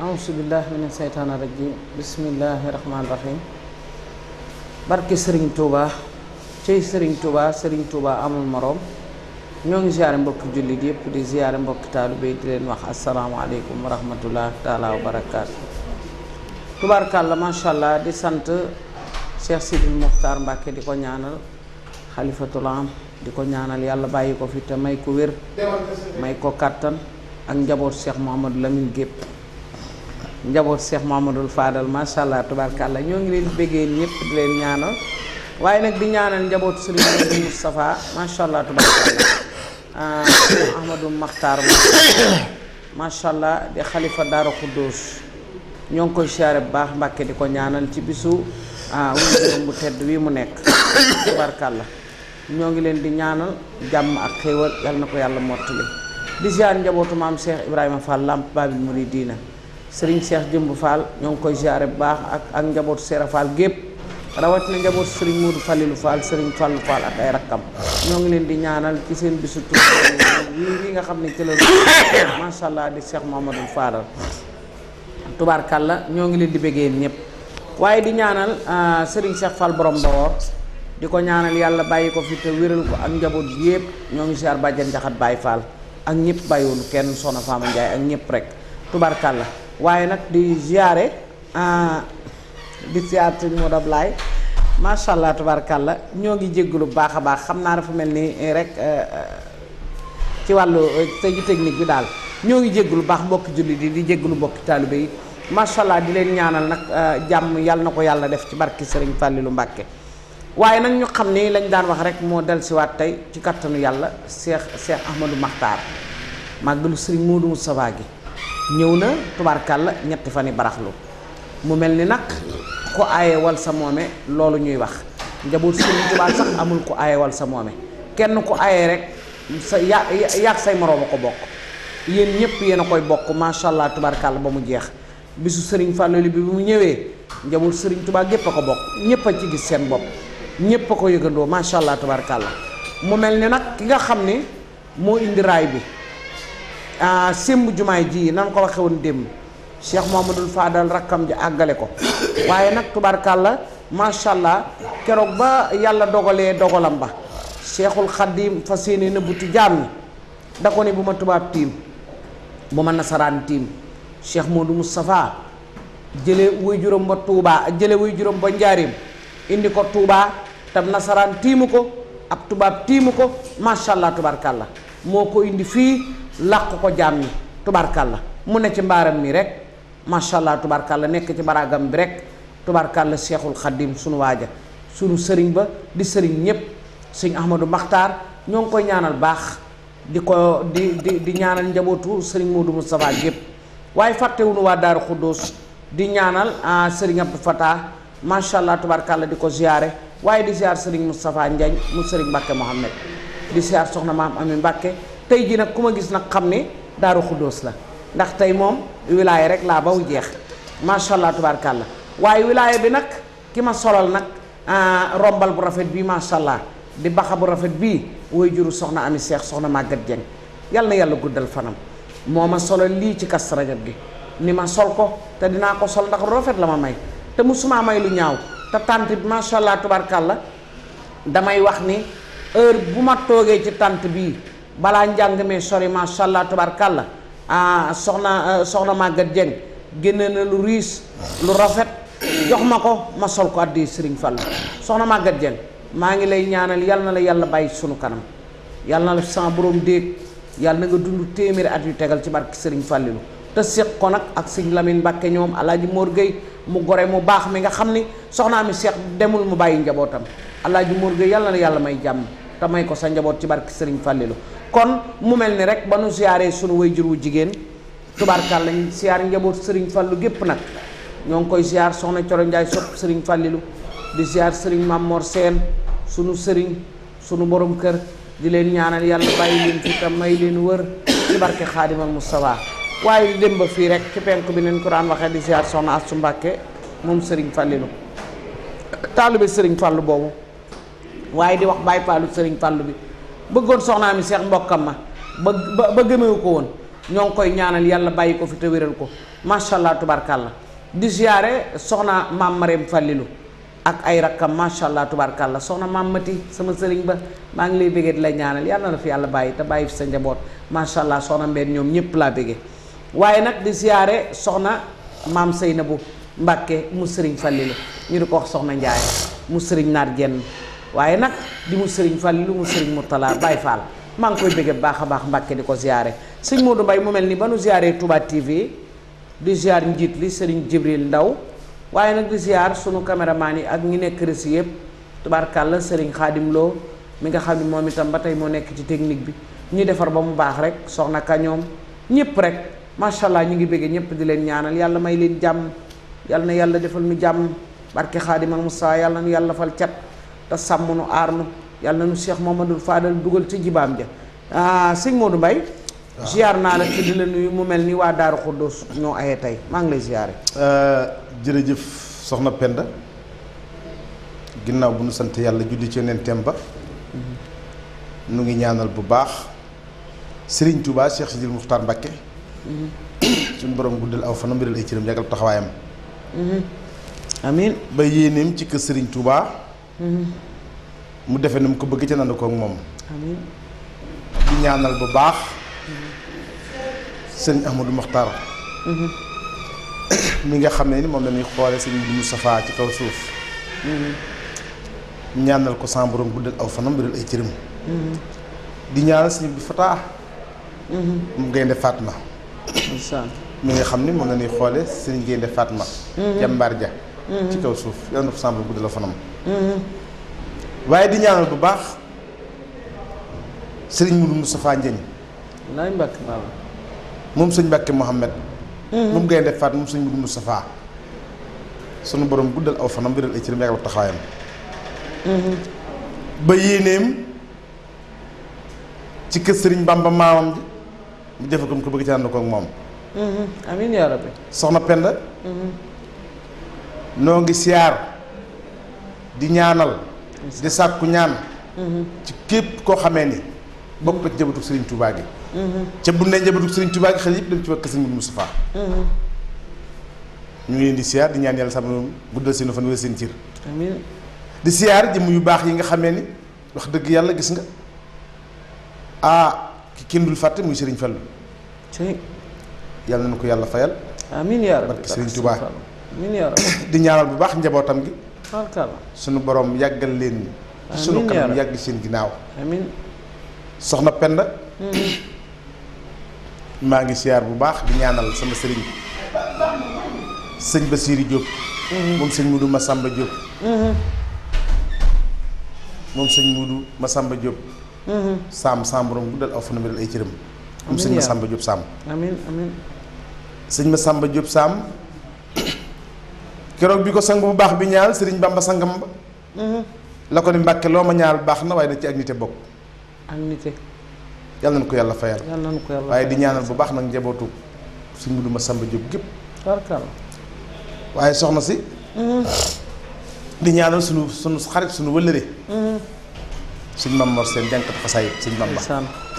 Auzubillahi mina seytaani rajim bismillahi rahmaani rahim barke Serigne Touba cey Serigne Touba amul morom ñoo ngi ziare mbokki jullit yëpp di ziare mbokki taalibe yi di leen wax asalaamaaleykum wa rahmatullah taala wa barakaatu. tubaarkàlla macha allah di sant Cheikh Sidil Mokhtar Mbacke di ko ñaanal xalifatul am di ko ñaanal yàlla bàyyi ko fi te may ko wér may ko kàttan ak njaboot Cheikh Mouhamadou Lamine gépp njaboot Cheikh Mouhamadoul Fadal macha allah tubaarkàlla ñoo ngi leen bëggee ñëpp di leen ñaanal waaye nag di ñaanal njaboot Serigne Moustapha macha allah tubaarkàlla Ahmadou Makhtar macha allah di xalifa Daara Khoudoss ñoo ngi koy siyaare bu baax Mbàkke di ko ñaanal ci bisu wujuram bu tedd wi mu nekk tubaarkàlla ñoo ngi leen di ñaanal jàmm ak xéewal yal na ko yàlla mottali di ziar njabootu maam Cheikh Ibrahima Fall Lamp Babil Mouridina Serigne Cheikh Jëmb Fall ñoo ngi koy ziare bu baax ak njabootu Seera Fall gépp rawatina njabootu Serigne Modou Falilou Fall Serigne Fallou Fall ak ay rakkam ñoo ngi leen di ñaanal ci seen bisu tur yi nga xam ne ci la macha allah di Cheikh Mouhamadoul Fadal tubaarkàlla ñoo ngi leen di bëggee ñëpp waaye di ñaanal Serigne Cheikh Fall borom Bawor di ko ñaanal yàlla bàyyi ko fi te wéral ko ak njaboot gi yëpp ñoo ngi ziar bàjjan Njaxat Baye Fall ak ñëpp bàyyiwul kenn Soxna Fama Ndiaye ak ñëpp rek tubaarkàlla waaye nag di ziare di ziar sëñ Modou Ablaye macha allah tubaarkàlla ñoo ngi jéggulu bu baax a baax xam naa dafa mel ni rek ci wàllu tëju technique bi daal ñoo ngi jéggulu baax mbokki jullit yi di jéggulu mbokki taalibe yi macha allah di leen ñaanal nag jàmm yàlla na ko yàlla def ci barki Serigne Fallilou Mbacke waaye nag ñu xam ni lañ daan wax rek moo dellusiwaat tey ci kattanu yàlla Cheikh Ahmadou Makhtar màggalu Serigne Modou Moustapha gi ñëw na tubaarkàlla ñetti fan yi baraxlu mu mel ni nag ku aaye wal sa moome loolu ñuy wax njaboot Serigne Touba sax amul ku aaye wal sa moome kenn ku aaye rek sa yaag say moroom a ko bokk yéen ñëpp yéen a koy bokk macha allah tubaarkàlla ba mu jeex bisu Serigne Fallilou bi mu ñëwee njaboot Serigne Touba gépp a ko bokk ñëpp a ci gis seen bopp ñëpp a ko yëgandoo macha allah tubaarkàlla mu mel ni nag ki nga xam ni moo indi raay bi sémb jumaay ji nan ko waxe woon démb Cheikh Mouhamadoul Fadal rakkam ji àggale ko waaye nag tubaarkàlla macha allah keroog ba yàlla dogalee dogalam ba Cheikhul Khadim fas yéene nëbbuti jaam ñi da ko ne bu ma tubaab tiim bu ma nasaraan tiim Cheikh Modou Moustapha jële wuy juróom ba Touba jële wuy juróom ba Njaarim indi ko Touba tam nasaraan tiimu ko ab tubaab tiimu ko macha allah tubaarkàlla moo ko indi fii làq ko jaam ñi tubaarkàlla mu ne ci mbaaram mi rek macha allah tubaarkàlla nekk ci baraagam bi rek tubaarkàlla Cheikhul Khadim sunu waaja sunu sëriñ ba di sëriñ ñëpp sëñ Ahmadou Makhtar ñoo ngi koy ñaanal baax di ko di ñaanal njabootu sëriñ Modou Moustapha gépp waaye fàttewuñu waa Daaru Khoudoss di ñaanal sëriñ Abdou Fatah macha allah tubaarkàlla di ko ziare waaye di ziar sëriñ Moustapha Ndiagne mu sëriñ Mbacke Mohamed di ziar soxna maam Ami Mbacke tey ji nag ku ma gis nag xam ne Daaru Khoudoss la ndax tey moom wilaaya rek laa baw jeex macha allah tubaarkàlla waaye wilaaya bi nag ki ma solal nag rombal bu rafet bii macha allah di baxa bu rafet bii woy juru soxna Ami Seex soxna Maguette Dieng yal na yàlla guddal fanam moo ma solal lii ci Kazu Rajab gi ni ma sol ko te dinaa ko sol ndax lu rafet la ma may te musuma may lu ñaaw te tànt bi macha allah tubaarkàlla damay wax ni heure bu ma toogee ci tànt bii balaa njàng mee sori macha allah tubaarkàlla soxna Maguette Dieng génne na lu riis lu rafet jox ma ko ma sol ko addi Serigne Fall soxna Maguette Dieng maa ngi lay ñaanal yal na la yàlla bàyyi sunu kanam yal na la sama borom déeg yàlla na nga dund téeméeri at yu tegal ci barke Serigne Fallilou te séq ko nag ak sëñ Lamine Mbacke ñoom alaaji Mor Gueye mu gore mu baax mi nga xam ni soxna Ami Seex demul mu bàyyi njabootam alaaji Mor Gueye yal na la yàlla may jàmm te may ko sa njaboot ci barke Serigne Fallilou kon mu mel ni rek ba nu siyaaree sunu wayjur wu jigéen tubaarkàlla lañ siyaar njaboot Serigne Fallou gépp nag ñoo ngi koy siyaar soxna Coro Ndiaye sopp Serigne Fallilou di siyaar Serigne Mamor Seen sunu Serigne sunu borom kër di leen ñaanal yàlla bàyyi leen fi tam may leen wër ci barke Xaadimal Mustafa waaye di dem ba fii rek ci penk bi neen ko daan waxee di siyaar soxna Astu Mbàkke moom Serigne Fallilou taalibe Serigne Fallou boobu waaye di wax Baay Faalu Serigne Fallou bi bëggoon soxna Ami Seex mbokkam ma ba gëmewu ko woon ñoo ngi koy ñaanal yàlla bàyyi ko fi te wéral ko macha allah tubarkalla di ziare soxna maam Marème Fallilou ak ay rakkam macha allah tubarkalla soxna maam Mati sama sëriñ ba maa ngi lay bëggee di la ñaanal yàlla na la fi yàlla bàyyi te bàyyi fi sa njaboot macha allah soxna Mbène ñoom ñëpp laa bëggee waaye nag di ziare soxna maam Seynabou Mbàkke mu sëriñ Fallilou ñu di ko wax soxna Njaay mu sëriñ naat jenn waaye nag di mu sëriñ Fallilou mu sëriñ Murtala Baye Fall maa ngi koy bëggee baax a baax Mbàkke di ko ziare sëñ Modou Mbaye mu mel ni ba nu ziare Touba TV di ziar njiit li sëriñ Jibril Ndaw waaye nag di ziar sunu caméraman yi ak ñi nekk rësi yëpp tubaarkàlla sëriñ Xaadim Lo mi nga xam ne moom itam ba tey moo nekk ci technique bi ñu defar ba mu baax rek soxna ka ñoom ñëpp rek macha allah ñu ngi bëggee ñëpp di leen ñaanal yàlla may leen jàmm yàlla na yàlla defal nu jàmm barke Xaadimal Musaa yàlla nu yàlla fal cat te sàmm nu aar nu yàlla nu Cheikh Mamadou Fadal dugal ci jibaam ja sëñ Modou Mbaye ziar naa la ci di la nuyu mu mel ni waa Daaru Xuddoos ñoo aye tey maa ngi lay ziare. jërëjëf soxna Penda ginnaaw bu nu sant yàlla julli ci yonenteem ba nu ngi ñaanal bu baax Serigne Touba Cheikh Sidil Muxtaar Mbakke suñu borom guddal aw fanam wéral ay cëram yàggal taxawaayam amiin ba yéeneem ci kër Serigne Touba mu defe ni mu ko bëgg ca nand ko ak moom amiin di ñaanal bu baax Serigne Ahmadou Mokhtar mi nga xam ne ni moom la ñuy xoole sëñ Modou Moustapha ci kaw suuf ñaanal ko sa borom guddal aw fanam wéral ay cëram di ñaanal sëñ bi Fatah mu Gaynde Fatma mi nga xam ni moom la ñuy xoole sëñ Gaynde Fatma jàmbaar ja ci kaw suuf yàlla na ko sa borom guddal aw fanam waaye di ñaanal bu baax sëriñ Modou Moustapha Ndiagne laay Mbàkke Baba moom sëñ Mbàkke Mohamed moom Gaynde Fatma moom sëñ Modou Moustapha sunu borom guddal aw fanam wéral ay cëram yàggal taxawaayam ba yéeneem ci kër sëriñ Bamba maamam ji mu defe ko mu ko bëgg ci ànd ko ak moom amiin yaa rabbi soxna Penda noo ngi siyaar di ñaanal di sàkku ñaan ci képp koo xamee ni bokk ci njabootu Serigne Touba gi ca bu ne njabootu Serigne Touba gi xel yëpp dem ci wakk Serigne Modou Moustapha ñu ngi leen di siyaar di ñaan yàlla sama guddal seen fan wala seen cër amiin di siyaar jëmm yu baax yi nga xamee ni wax dëgg yàlla gis nga ki kenn dul fàtte muy Serigne Fallou yàlla na ko yàlla fayal amiin yaa rabbi barke Serigne Touba amiin yaa rabbi di ñaanal bu baax njabootam gi barkalla sunu borom yàggal leen ci sunu kanam yàgg seen ginnaaw amiin soxna Penda maa ngi siyaar bu baax di ñaanal sama sëriñ sëñ Bassirou Diop moom sëñ Modou Massamba Diop moom sëñ Modou Massamba Diop saam borom guddal aw fanam wéral ay cëram moom sëñ Massamba Diop saam amiin amiin sëñ Massamba Diop saam keroog bi ko sang bu baax bi ñaal sëriñ Bamba sangam ba la ko ni Mbàkke loo ma ñaal baax na waaye na ci ak nite bokk ak nite yàlla na ko yàlla fayal yàlla na ko yàlla waaye di ñaanal bu baax nag njabootu sëñ Modou Massamba Diop gépp barkalla waaye soxna si di ñaanal sunu xarit sunu wëllëre sëñ Mam Mor Seen jànkatu xasaayit sëñ Bamba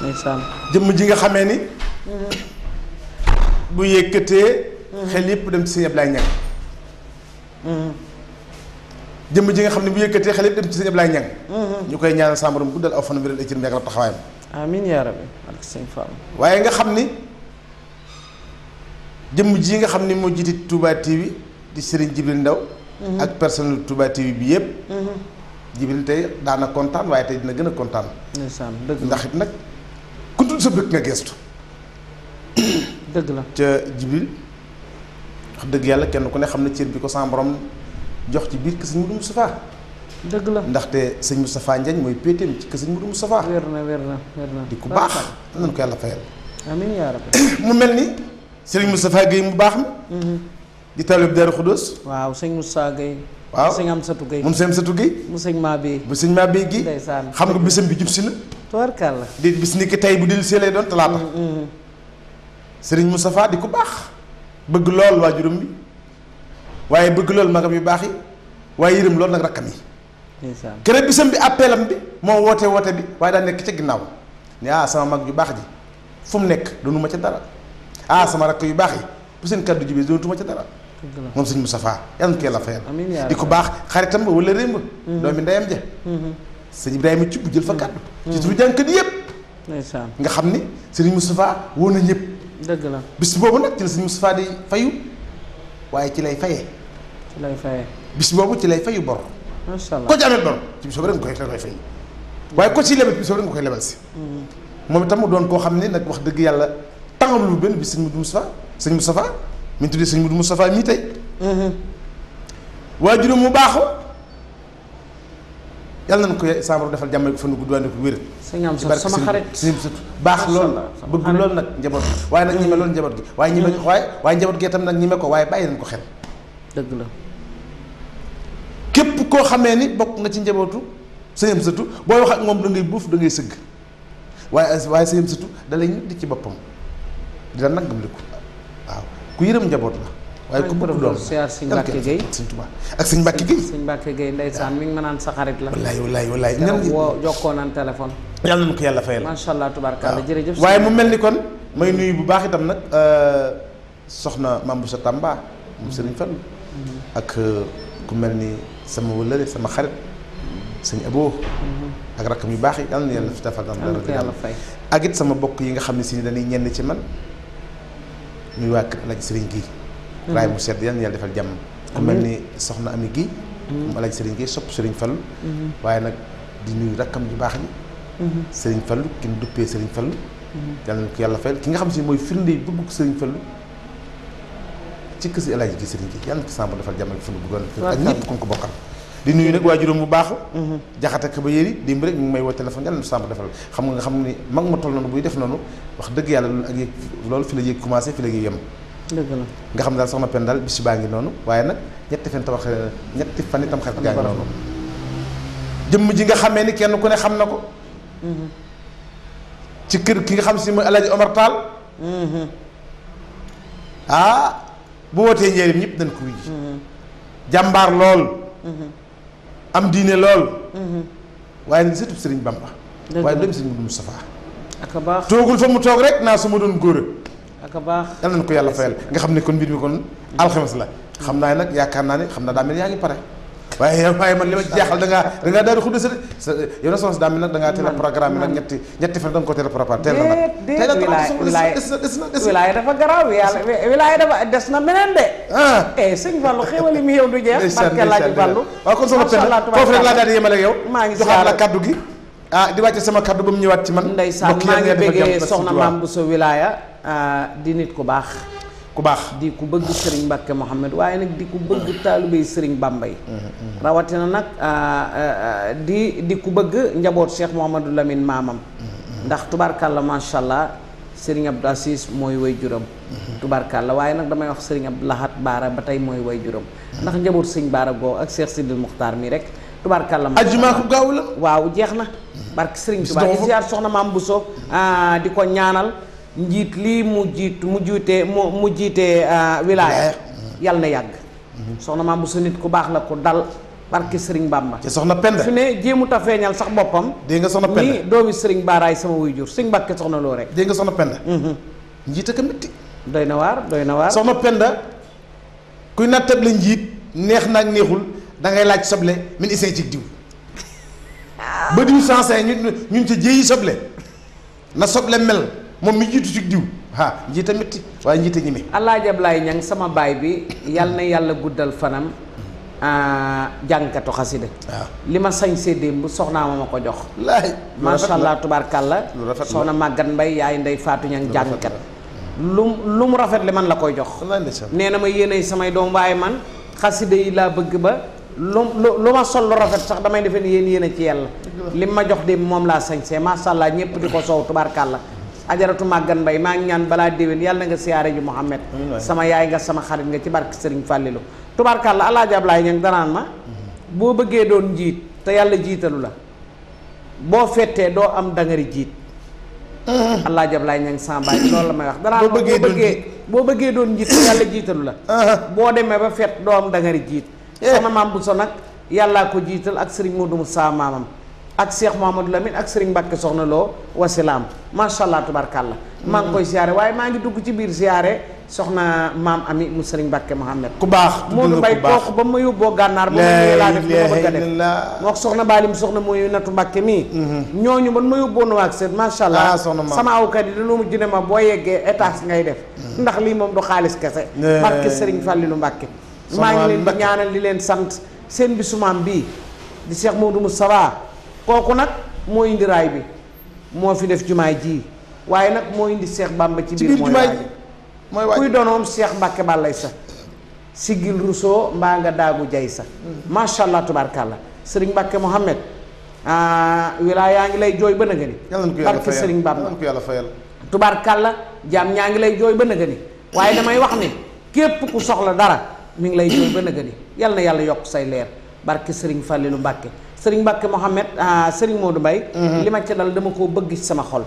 ndeysaan jëmm ji nga xamee ni bu yëkkatee xel yépp dem ci sëñ Ablaye Ñang jëmm ji nga xam ne bu yëkkatee xel yépp dem ci sëñ Ablaye Ñang ñu koy ñaanal sa borom guddal aw fan wéral ay cër yàggal taxawaayam amiin yaa rabbi ak sëñ Fall waaye nga xam ni jëmm ji nga xam ni moo jiite Touba TV di Serigne Jibril Ndaw ak personnel Touba TV bi yëpp Jibril tey daana kontaan waaye tey dina gën a kontaan ndeysaan dëgg la ndax it nag ku dul sa bëgg nga gestu dëgg la ca Jibril wax dëgg yàlla kenn ku ne xam ne cër bi ko sa borom jox ci biir kër sëñ Modou Moustapha dëgg la ndaxte sëñ Moustapha Ndiagne mooy péeteem ci kër sëñ Modou Moustapha wér na di ku baax nañ ko yàlla fayal amiin yaa rabbi mu mel ni sëriñ Moustapha Guèye mu baax mi di taalib Daaru Xuddoos waaw sëñ Moussa Guèye waaw sëñ Amsatou Guèye moom sëñ Amsatou Guèye mu sëñ Mabé bu sëñ Mabé gi ndeysaan xam nga bisam bi jub si na tubarkalla di bis ni ki tey bu dil see lay doon talaata sëriñ Moustapha di ku baax bëgg lool waajuram bi waaye bëgg lool magam yu baax yi waaye yërëm lool nag rakkam yi ndeysaan keroog bisam bi appelam bi moo woote bi waaye daa nekk ca ginnaaw ni sama mag ju baax ji fu mu nekk doonuma ca dara sama rakk yu baax yi bu seen kàddu jibee doonatuma ca dara moom sëñ Moustapha yàlla na ko yàlla fayal di ko baax xaritam ba wala rémba doomi ndeyam ja sëñ Ibrahima Thioub jël fa kàddu ci turu jànkat yëpp nga xam ni sëñ Moustapha woo na ñëpp dëgg la bis boobu nag ci la sëñ Moustapha di fayu waaye ci lay fayee bis boobu ci lay fayu bor macha allah ko ci amee bor ci bis boobu rek nga koy fay waaye ko ci lebal bis boobu rek nga koy lebal si moom itam mu doon koo xam ne nag wax dëgg yàlla tàngalu lu benn bi sëñ Moustapha mi tuddee sëñ Modou Moustapha mii tey waajuram mu baaxu yàlla nañ ko sàmm defal jàmm ko fan gudd waane ko wér sama xarit sëñ baax lool bëgg lool nag njaboot waaye nag ñime loolu njaboot gi waaye ñime waaye njaboot gi itam nag ñime ko waaye bàyyi nañ ko xel dëgg la képp koo xamee ni bokk nga ci njabootu sëñam sëtu booy wax ak moom da ngay buuf da ngay sëgg waaye sëñam sëtu da lay nit di ci boppam di la nangam liku waaw ku yërëm njaboot la waaye ku bëgg doon siyaar sëñ Mbàkke Gueye sëñ Tuubaa ak sëñ Mbàkke Gueye sëñ Mbàkke Gueye ndeysaan mi ngi ma naan sa xarit la wallaay woo jokkoo naan téléphone yàlla na ko yàlla fayal macha allah tubaarkalla jërëjëf waaye mu mel ni kon may nuyu bu baax itam nag soxna Mame Boussa Tamba moom Sëriñ Fallu ak ku mel ni sama wëllëre sama xarit sëñ Abo ak rakkam yu baax yi yàlla na yàlla fi tafal dara ak it sama bokk yi nga xam ne si dañuy ñenn ci man muy waa kër Alaaji Sëriñ gi raay mu sedd yàlla na yàlla defal jàmm ku mel ni soxna Ami gi moom Alaaji Sëriñ gi sopp Sëriñ Fallu waaye nag di nuyu rakkam yu baax yi Sëriñ Fallu ki ñu duppee Sëriñ Fallu yàlla na ko yàlla fayal ki nga xam si mooy firnde yi bëgg Sëriñ Fallu ci kër si Alaaji gi Sëriñ gi yàlla na ko sàmm defal jàmm ak fan bu doon ak ñëpp ku ko bokkal di nuyu nag waajuram bu baaxu jaxate ka ba yéri démb rek ñu ngi may woo téléphone yàlla na sàmm defal nga xam ni mag ma toll noonu buy def noonu wax dëgg yàlla loolu ak yéeg loolu fi la yéeg commencé fi la yéeg yem dëgg la nga xam ne daal soxna Pen daal bis baa ngi noonu waaye nag ñetti fan itam xarit gaa ngi noonu jëmm ji nga xamee ni kenn ku ne xam na ko ci kër ki nga xam si mooy Alaaji Omar Tall bu wootee njëriñ ñëpp dañ ko wuy jàmbaar lool am diine lool waaye nag surtout Sëriñ Bamba waaye doomu Sëriñ Modou Moustapha ak a baax toogul fa mu toog rek naa su ma doon góor ak a baax yal nañ ko yàlla fayal nga xam ne kon mbir mi kon alxames la xam naa nag yaakaar naa ne xam naa daa mel yaa ngi pare waaye man li ma jaaxal da ngaa daal di xudde sa yow na soxna si daa mel nag da ngaa teel a programme nag ñetti fan da nga ko teel a préparé teel na nag teel na wilaaya dafa garaaw wilaaya dafa des na meneen de sëñ Fallu xéwali mi yow du jeex barke laaji Fallu waaw kon soxna Penda foofu rek laa daal di yemale ak yow maa ngi joxaat la kaddu gi di wàcce sama kaddu ba mu ñëwaat ci man ndeysaan maa ngi bëggee soxna Mame Bousso wilaaya di nit ku baax di ku bëgg Serigne Mbacke Mohamed waaye nag di ku bëgg taalibey Serigne Bamba yi rawatina nag di ku bëgg njaboot Cheikh Mouhamadou Lamine maamam ndax tubaarkàlla macha allah Serigne Abdou Assis mooy way juram tubaarkàlla waaye nag damay wax Serigne Abdou Lahat Baara ba tey mooy way juram ndax njaboot Serigne Baara goo ak Cheikh Sidil Muxtaar mi rek tubaarkàlla ajjuma ko gaaw la waaw jeex na barke Serigne Touba di ziar soxna Mame Bousso di ko ñaanal njiit lii mu jiite wilaaya yàlla na yàgg soxna Mame Bousso nit ku baax la ku dal barke Sëriñ Bamba ci soxna Penda fi ne jéemu ta feeñal sax boppam dégg nga soxna Penda ni doomi Sëriñ Baaraay sama wuy jur Sëriñ Mbàkke soxna loo rek dégg nga soxna Penda njiit ak a métti doy na waar soxna Penda kuy nattab la njiit neex naag neexul da ngay laaj soble min isee ci diw ba diw sensé ñun ca jéeyi soble na soble mel moom mi jiitu ci diw njiit a métti waaye njiit a ñeme Alaaji Ablaay Ñang sama baay bi yal na yàlla guddal fanam jàngkatu xasida waaw li ma sañsee démb soxnaa ma ko jox masha Allah tubaarkàlla soxna Màggat Mbay yaay Ndey Faatu Ñang jàngkat lu mu rafet li man la koy jox nee na ma yéenay samay doom waaye man xasida yi laa bëgg ba lu ma sol lu rafet sax damay defe ni yéen a ci yàlla li ma jox démb moom laa sañsee masha Allah ñëpp di ko soow tubaarkàlla ajaratu Màggat Mbay maa ngi ñaan balaa déwén yàlla na nga siyaare ji Muhammad sama yaay nga sama xarit nga ci barke Sëriñ Fàllilu tubaarkàlla Alaaji Ablaay Ñang danaan ma boo bëggee doon njiit te yàlla jiitalu la boo fettee doo am dangari jiit Alaaji Ablaay Ñang sama baay loolu la may wax danaan ma boo bëggee doon njiit te yàlla jiitalu la boo demee ba fett doo am dangari jiit sama Mame Bousso nag yàllaa ko jiital ak Sëriñ Modou Moussa maamam ak Cheikh Mouhamadou Lamine ak Serigne Mbacke soxna loo wasilaam macha allah tubarkàlla maa ngi koy siyaare waaye maa ngi dugg ci biir siyaare soxna maam Ami mu Sëriñ Mbàkke Mohamed ku baax Modou Mbaye kooku ba ma yóbboo gànnaar ba ma ñëwee laa def dama bëgg a def moo soxna Baalim soxna mooy Natu Mbàkke mii ñooñu man ma yóbboo nu waag seet macha allah sama awkat yi dañoo mujj ne ma boo yeggee étage ngay def ndax lii moom du xaalis kese barke Sëriñ Fàllilu Mbàkke maa ngi leen di ñaanal di leen sant seen bisu maam bii di Cheikh Modou Moustapha kooku nag moo indi raay bi moo fi def jumaay ji waaye nag moo indi Cheikh Bamba ci biir jumaay ji mooy waaj kuy doonoom Cheikh Mbacke Ballay sa siggil Rousseau mbaa nga daagu jay sa macha allah tubaarkàlla Serigne Mbacke Mohamed wilaa yaa ngi lay jooy ba nëgëni barke Serigne Bamba ko yàlla fayal tubaarkàlla jaam ñaa ngi lay jooy ba nëgëni waaye damay wax ne képp ku soxla dara mi ngi lay jooy ba nëgëni yal na yàlla yokk say leer barke Serigne Fallilou Mbacke Serigne Mbacke Mohamed Serigne Modou Mbaye li ma ca dal dama koo bëgg ci sama xol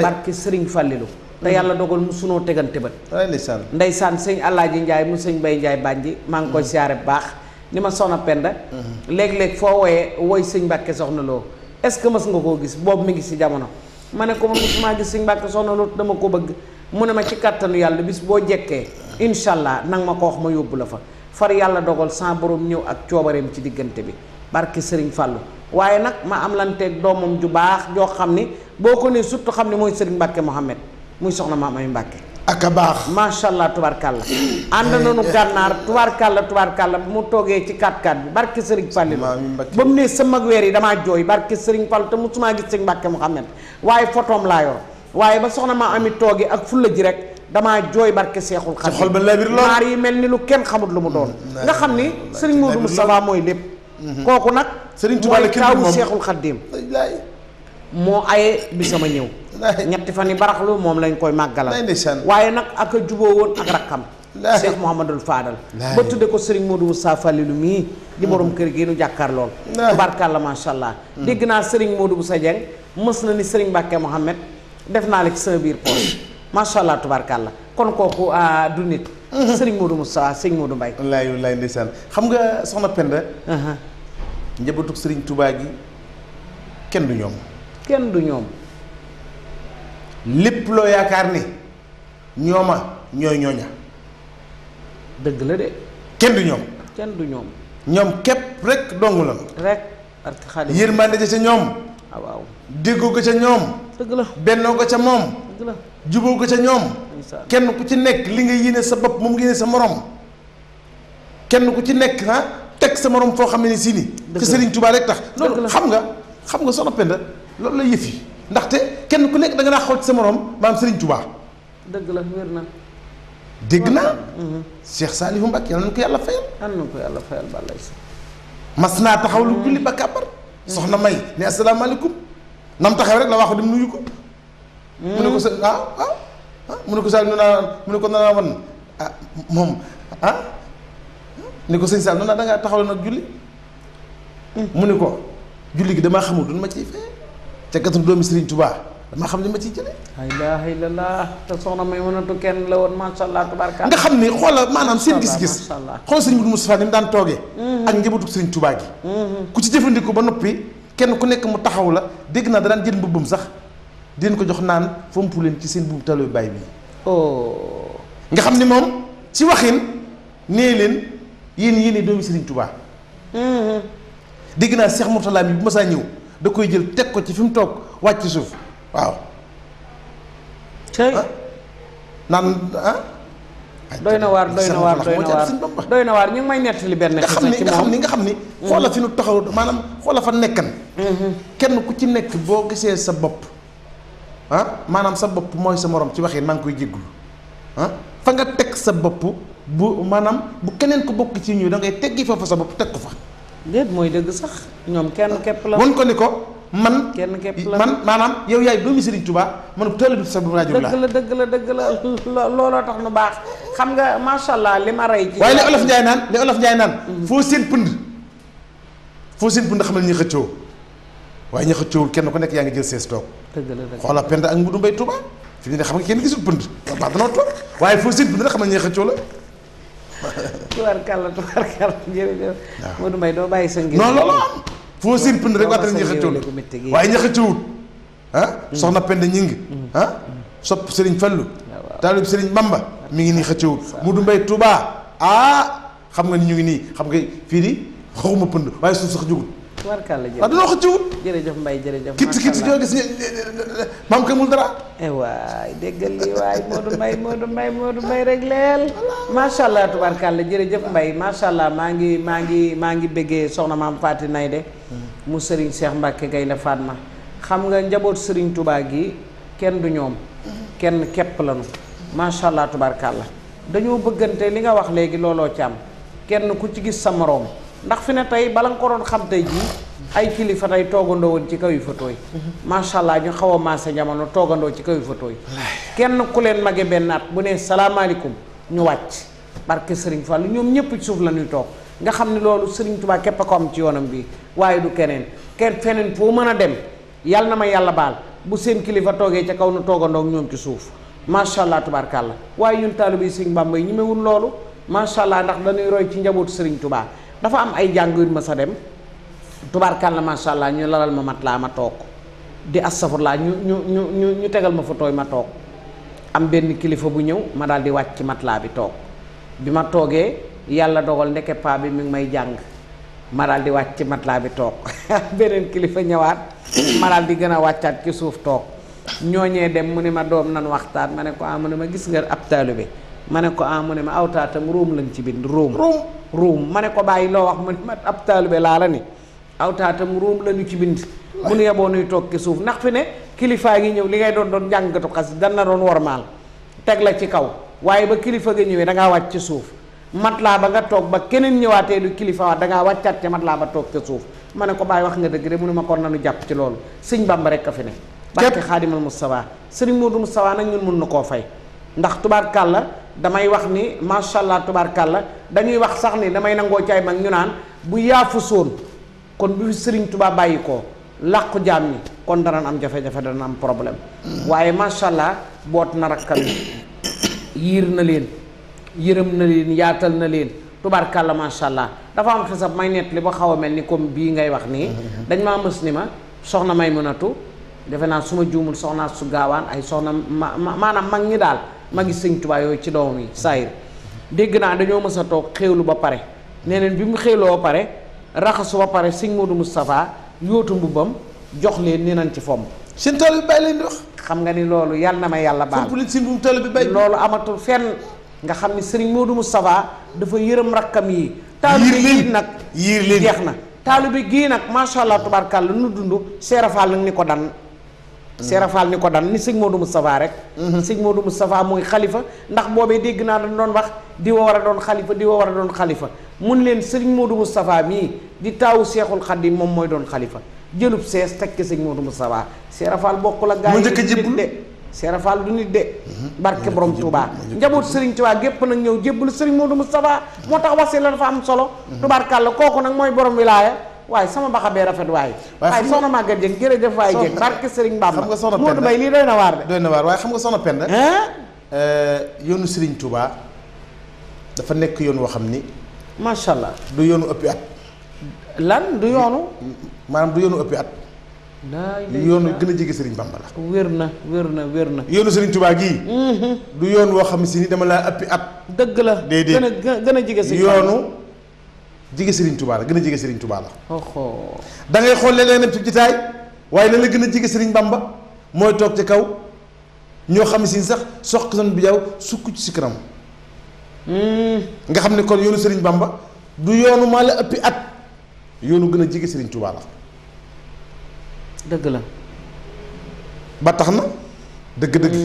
barke Serigne Fallilou te yàlla dogal mu sunoo tegante bët ndeysaan sëñ Alaaji Njaay mu sëñ Bay Njaay bànji maa ngi koy siyaare bu baax ni ma Soxna Penda léeg-léeg foo wooyee woy sëñ Mbàkke Soxna Lo est-ce que mës nga koo gis boobu mi ngi si jamono ma ne ko man maa gis sëñ Mbàkke Soxna Lo dama ko bëgg mu ne ma ci kattanu yàlla bis boo jekkee incha allah nang ma ko wax ma yóbbu la fa far yàlla dogal sans borom ñëw ak coobareem ci diggante bi barke Sëriñ Fàllu waaye nag ma am lanteeg doomam ju baax joo xam ni boo ko ne surtout xam ne mooy Sëriñ Mbàkke Mohamed muy soxna maam Ami Mbàkke ak a baax macha allah tubaarkàlla ànd nañu gànnaar tubaarkàlla bu mu toogee ci 4x4 bi barke Sëriñ Fàllu ba mu ne sama weer yi damaa jooy barke Sëriñ Fàllu te musumaa gis Sëriñ Mbàkke Mohamed waaye photoom laa yor waaye ba soxna maam Ami toogee ak fulla ji rek damaa jooy barke Seexul Xadiim xol ba labir lool naar yi mel ni lu kenn xamut lu mu doon nga xam ni Sëriñ Modou Moustapha mooy lépp kooku nag Sëriñ Tuubaa mooy taawu Seexul Xadiim moo aye bi sama ñëw ñetti fan yi baraxlu moom lañ koy màggalal waaye nag ak a juboo woon ak rakkam Cheikh Mouhamadul Fadal ba tudde ko Serigne Modou Moussa Fallilu mii di borom kër gi nu jàkkaar lool tubaarkàlla masha Allah dégg naa Serigne Modou Moussa Dieng mës na ni Serigne Mbacke Mohamed def naa la ci sama biir poche masha Allah tubaarkàlla kon kooku du nit Serigne Modou Moussa Serigne Modou Mbaye wallaay ndeysaan xam nga soxna Penda njabootu Serigne Touba gi kenn du ñoom lépp loo yaakaar ni ñooy ñooña dëgg la de kenn du ñoom ñoom képp rek dong la rek parce que xaalis yërmande ca ñoom waaw déggoo ko ca ñoom dëgg la bennoo ko ca moom dëgg la juboo ko ca ñoom kenn ku ci nekk li nga yéene sa bopp moom nga yéene sa morom kenn ku ci nekk teg sa morom foo xam ne si ni ci Serigne Touba rek tax loolu xam nga soxna Penda loolu la yëf yi ndaxte kenn ku nekk da nga naa xool ci sa morom maam Serigne Touba dëgg la wér na dégg naa Cheikh Saliou Mbacke yal na ko yàlla fayal balay sa mas naa taxaw lu julli ba kàbbar soxna May ne asalaamaaleykum nam taxaw rek la waxu dem nuyu ko mu ne ko sa mu ne ko Saliou mu ne ko nanaa wan moom ni ko sëñ Sall noonu da ngaa taxaw nag julli mu ne ko julli gi damaa xamul duñ ma ciy fay ca gàttal doomi Serigne Touba damaa xam li ma ciy jëlee. la ilaaha illallaah te soxna may mënatu kenn la woon macha allah tubaarkalla. nga xam ni xoola maanaam seen gis-gis. xool sëñ Modou Moustapha ni mu daan toogee. ak njabootu Serigne Touba gi. ku ci jëfandikoo ba noppi kenn ku nekk mu taxaw la dégg naa daan jël mbubbam sax di leen ko jox naan fompu leen ci seen buubu taloo baay bi. nga xam ni moom ci waxin nee leen yéen doomi Serigne Touba. dégg naa Cheikh Mourtala mi bu ma saa ñëw da koy jël teg ko ci fi mu toog wàcc ci suuf waaw. naan doy na waar ñu ngi may nettali benn. nga xam ni xoola fi nu taxaw maanaam xoola fa nekkan. kenn ku ci nekk boo gisee sa bopp maanaam sa bopp mooy sa morom ci waxee maa ngi koy jéggulu fa nga teg sa bopp bu maanaam bu keneen ko bokk ci ñu da ngay teggi foofu sa bopp teg ko fa. déet mooy dëgg sax ñoom kenn képp la. won ko ni ko man. kenn képp la man maanaam yow yaay doomi Serigne Touba man taalibe sa rajo la. dëgg la looloo tax nu baax xam nga macha allah li ma rey. ci waaye li olof Njaay naan. foo seen pënd xamal ñi xëccoo waaye ñi xëccoowul kenn ku nekk yaa ngi jël sees toog. dëgg la xoola Penda ak Modou Mbaye Touba fi mu ne xam nga kenn gisul pënd waaw danoo toog waaye foo seen pënd rek xamal ñi xëccoo la. tubaarkàlla jërëjëf. waaw Modou Mbaye doo bàyyi sa ngir. non loolu am foo seen pënd rek waxtaan ñi xëccoo la waaye ñi xëccoowut soxna Penda ñi ngi sopp Serigne Fallou taalib Serigne Bamba mi ngi nii xëccëwul Modou Mbaye Touba xam nga ni ñu ngi nii xam nga fii di waxuma pënd waaye suuf sax jógul tubarkalla waaw danoo xëccëwul jërëjëf Mbaye jërëjëf kit joo gis maam kamul dara waay déggal lii waay Modou Mbaye rek leel macha allah tubarkalla jërëjëf Mbaye macha allah maa ngi bëggee soxna maam Faati Nayde mu Serigne Cheikh Mbacke Gaynde Fatma xam nga njaboot Serigne Touba gi kenn du ñoom kenn képp lañu macha allah tubarkalla dañoo bëggante li nga wax léegi looloo ci am kenn ku ci gis sa moroom ndax fi ne tey bala nga ko doon xam tey jii ay kilifa tey toogandoo woon ci kaw yu photo yi macha allah ñu xaw a maase jamono toogandoo ci kaw yu photo yi kenn ku leen mage benn at bu ne salaamaaleykum ñu wàcc barke Serigne Fall ñoom ñëpp ci suuf la ñuy toog nga xam ne loolu Serigne Touba képp a ko am ci yoonam bii waaye du keneen feneen foo mën a dem yàlla na ma yàlla baal bu seen kilifa toogee ca kaw nu toogandoo ak ñoom ci suuf macha allah tubaarkàlla waaye ñun taalibe Serigne Bamba yi ñemewul loolu macha allah ndax dañuy roy ci njabootu Serigne Touba dafa am ay jàng yu ma sa dem tubaarkàlla macha allah ñu lalal ma mat laa ma toog di astafurlaa ñu tegal ma fa tooy ma toog am benn kilifa bu ñëw ma daal di wàcc ci mat laa bi toog bi ma toogee yàlla dogal ndeke paa bi mi ngi may jàng ma daal di wàcc ci mat laa bi toog beneen kilifa ñëwaat ma daal di gën a wàccaat ci suuf toog ñooñee dem mu ne ma doom nan waxtaan ma ne ko mu ne ma gis nga ab taalibe ma ne ko mu ne ma awtaatam ruum lañ ci bind ruum ma ne ko bàyyi loo wax mu ne ma ab taalibe laa la ni awtaatam ruum lañu ci bind mu ne yeboo nuy toog ci suuf ndax fi ne kilifaa ngi ñëw li ngay doon jàngatu xas dan na doon wormaal teg la ci kaw waaye ba kilifa ga ñëwee dangaa wàcc ci suuf mat laa ba nga toog ba keneen ñëwaatee du kilifa waat dangaa wàccaat te mat laa ba toog ca suuf ma ne ko bàyyi wax nga dëgg de mu ne ma kon nanu jàpp ci loolu sëñ Bamba rek a fi ne barke Xaadimal Mustafa sëriñ Moodu Mustafa nag ñun mun na koo fay ndax tubaarkàlla damay wax ni macha allah tubaarkàlla dañuy wax sax ni damay nangoo caay mag ñu naan bu yaafu soon kon bu fi sëriñ Tuubaa bàyyi ko làqu jaam ñi kon danañ am jafe-jafe dana am problème waaye macha allah boot na rakkam yiir na leen yërëm na leen yaatal na leen tubaarkàlla macha allah dafa am xisab may nett li ba xaw a mel ni comme bii ngay wax nii dañ maa mës ni ma soxna Maymunatu defe naa su ma juumul soxnaa su gaawaan ay soxna maanaam mag ñi daal magi sëñ Tuubaa yooyu ci doomam yi saayir dégg naa dañoo mës a toog xéewlu ba pare nee neen bi mu xéewloo ba pare raxasu ba pare sëñ Moodu Moustapha yóotu mbubbam jox leen ni nañ ci fomm seen tool bi bàyyi leen di wax xam nga ni loolu yàlla na ma yàlla baal seen tool bi bàyyi loolu amatul fenn nga xam ni sëriñ Moodu Moustapha dafa yërëm rakkam yi taalibe gii nag yiir leen jeex na taalibe gii nag macha allah tubaarkàlla nu dund seerafaal nag ni ko dan seerafaal ni ko dan ni sëñ Moodu Moustapha rek sëñ Moodu Moustapha mooy xalifa ndax boobee dégg naa dañ doon wax di wa war a doon xalifa di wa war a doon xalifa mun leen sëriñ Moodu Moustapha mii di taawu Seexul Xadiim moom mooy doon xalifa jëlub sees teg ci sëñ Moodu Moustapha seerafaal bokkul ak gaa yi nit de seerafaal du nit de barke borom Touba njaboot sëriñ Touba gépp nag ñëw jébbalu sëriñ Moodu Moustapha moo tax wasi la dafa am solo tubaarkàlla kooku nag mooy borom wilaaya waaye sama baxa bee rafet waaye soxna Maguette Dieng jërëjëf waaye Dieng barke Serigne Bamba xam nga soxna Modou Mbaye lii doy na waar de doy na waar waaye xam nga soxna Penda yoonu Serigne Touba dafa nekk yoon woo xam ni macha allah du yoonu ëppi at lan du yoonu maanaam du yoonu ëppi at yoonu gën a jege Serigne Bamba la wér na yoonu Serigne Touba gii du yoon woo xam si ni dama laa ëppi at dëgg la déedéet gën a jege si yoonu jige Serigne Touba la gën a jege Serigne Touba la oho da ngay xool léeg-léeg dem ci jitaay waaye la gën a jege Serigne Bamba mooy toog ci kaw ñoo xam si sax soq son bi jaw sukk ci si kanam nga xam ne kon yoonu Serigne Bamba du yoonu maa la ëppi at yoonu gën a jege Serigne Touba la dëgg la ba tax na dëgg-dëgg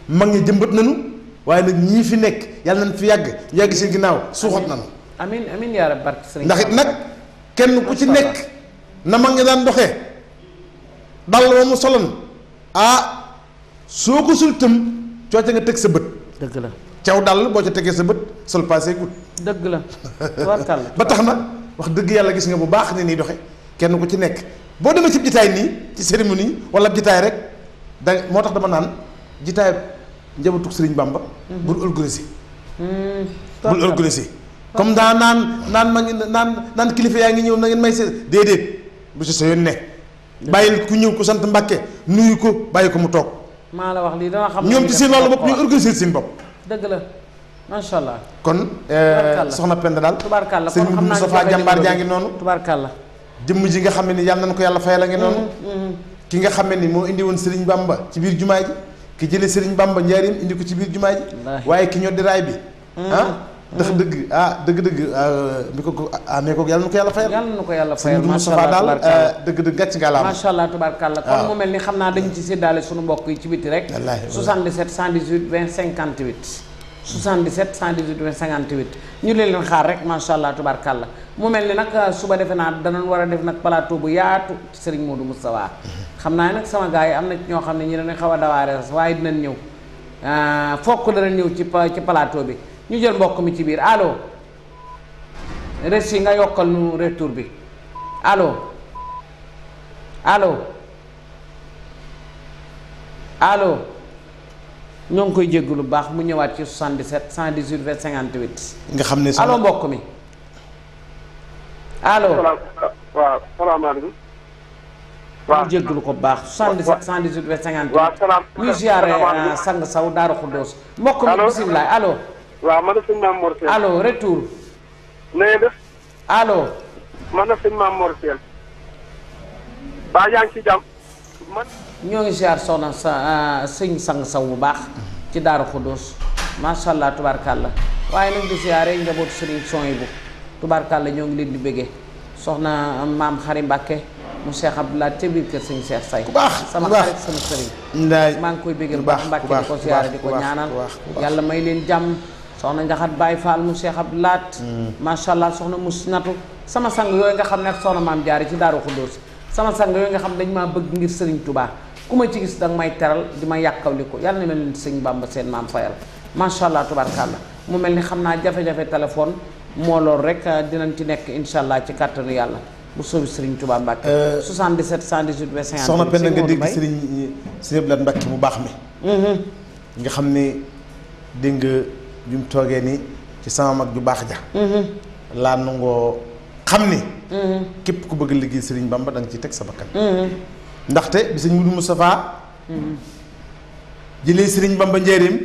mag ñi jëmbat nañu waaye nag ñii fi nekk yàlla nañ fi yàgg seen ginnaaw suuxat nañu amin yaa rabbi barke Serigne ndax it nag kenn ku ci nekk na mag ñi daan doxee dal wa mu solon soo ko sul tëm cooca nga teg sa bët dëgg la caw dal boo ca tegee sa bët sol passé gut dëgg la wartal ba tax na wax dëgg yàlla gis nga bu baax ne nii doxe kenn ku ci nekk boo demee ci jitaay nii ci cérémonie wala jitaay rek da moo tax dama naan jitaay njabootu Sëriñ Bamba bul organisé bul organisé comme daa naan ma ngi naan kilifa yaa ngi ñëw na ngeen may seet déedéet bu si sa yoon ne bàyyil ku ñëw ku sant Mbàkke nuyu ko bàyyi ko mu toog maa la wax lii dana xam ñoom ci seen wàllu bopp ñu organiser seen bopp. dëgg la macha allah. kon soxna Penda daal. tubaarkàlla kon sëñ Modou Moustapha jàmbaar jaa ngi noonu. tubaarkàlla. jëmm ji nga xam ne ni yàlla nañu ko yàlla fayal a ngi noonu. ki nga xam ne ni moo indi woon Serigne Bamba ci biir jumaa ji ki jëlee Serigne Bamba njaarim indi ko ci biir jumaa ji. waaye ki ñoo di raay bi. ndax dëgg-dëgg mi ko mais ko yàlla na ko yàlla fayal. yàlla na ko yàlla fayal macha allah daal dëgg-dëgg gàcc nga la am. macha allah tubaarkàlla kon mu mel ni xam naa dañu ci séddaale suñu mbokk yi ci biti rek. 77 118 20 58. 77 118 20 58 ñu leen xaar rek macha allah tubaarkàlla mu mel ni nag suba defe naa danañ war a def nag plateau bu yaatu ci Serigne Modou Moustapha xam naa nag sama gars yi am na ci ñoo xam ne ñi dañuy xaw a dawaare waaye dinañ ñëw fokk danañ ñëw ci plateau bi ñu jël mbokk mi ci biir allo resi nga yokkal nu retour bi allo ñoo ngi koy jégg lu baax mu ñëwaat ci 77 118 20 58. nga xam ne allo mbokk mi allo. waaw salaamaaleykum. waaw mu jégg lu ko baax 77 118 20 58. waaw salaam ñuy ziare sang saw Daaru Xuddoos. mbokk mi bisimilah allo. waaw man la sëñ Maam Mor Sène. allo retour. na ngeen def. allo. man la sëñ Maam Mor Sène. baa yaa ngi ci jàmm man. ñoo ngi ziar soxna sa sëñ sang saw bu baax ci Daaru Xuddoos macha allah tubaarkàlla waaye nag di ziare njabootu sëriñ Soyibu tubaarkàlla ñoo ngi leen di bëggee soxna maam Xari Mbàkke mu Cheikh Abdoulaye ca biir kër sëñ Cheikh Say ku baax sama xarit sama sëriñ maa ngi koy bëggee bu baax Mbàkke di ko ziare di ko ñaanal yàlla may leen jàmm soxna Njaxat Baay Faal mu Cheikh Abdoulaye macha allah soxna mus natu sama sang yooyu nga xam ne ak soxna maam jaari ci Daaru Xuddoos sama sang yooyu nga xam dañ maa bëgg ngir sëriñ Touba ku ma ci gis danga may teral di ma yàkkawli ko yàlla na mel ni sëñ Bamba seen maam fayal macha allah tubaarkàlla mu mel ni xam naa jafe-jafe téléphone moo loolu rek dinañ ci nekk incha allah ci kàttanu yàlla bu soobi sëriñ Touba Mbacke 77 118 20 50 soxna Penda nga dégg sëriñ Abdoulaye Mbacke mu baax mi nga xam ne dégg nga bi mu toogee ni ci sama mag ju baax ja laa nangoo xam ni képp ku bëgg liggéey sëriñ Bamba da nga ciy teg sa bakkan ndaxte bi sëñ Modou Moustapha jëlee sëriñ Bamba njaareem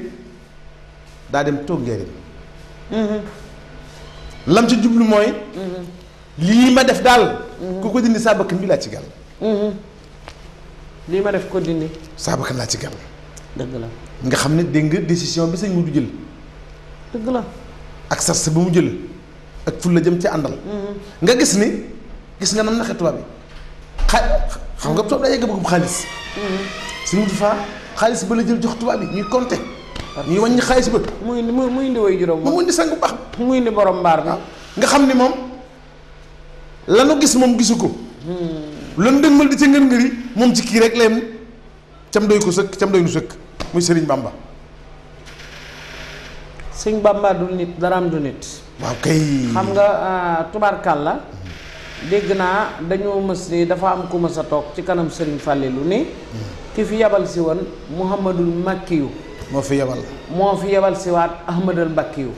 daa dem toog njaareem lam ci jublu mooy lii ma def daal ku ko dindi saa bakkan bi laa ci gàll lii ma def ko dindi saa bakkan laa ci gàll dëgg la nga xam ne dégg nga décision bi sëñ Modou jël dëgg la ak sas ba mu jël ak ful la jëm ci àndal nga gis nga nam naxe tubaab bi xam nga tubaab daa yegg bëgg xaalis sëñ Modou Fa xaalis ba la jël jox tubaab bi ñuy compter ñuy wàññi xaalis ba muy indi way juróom mu indi sang bu baax muy indi borom mbaar bi nga xam ni moom lanu gis moom gisu ko lanu dëgmal di ca ngër ngëri moom ci kii rek leen cam doy ko sëkk cam doy nu sëkk muy Sëriñ Bamba sëñ Bamba du nit daraam du nit waaw kay xam nga tubaarkàlla dégg naa dañoo mës ni dafa am ku mës a toog ci kanam Sëriñ Fàllilu ni ki fi yabal si woon Muhammadul Makkiyu moo fi yebal si waat Ahmadul Mbakkiyu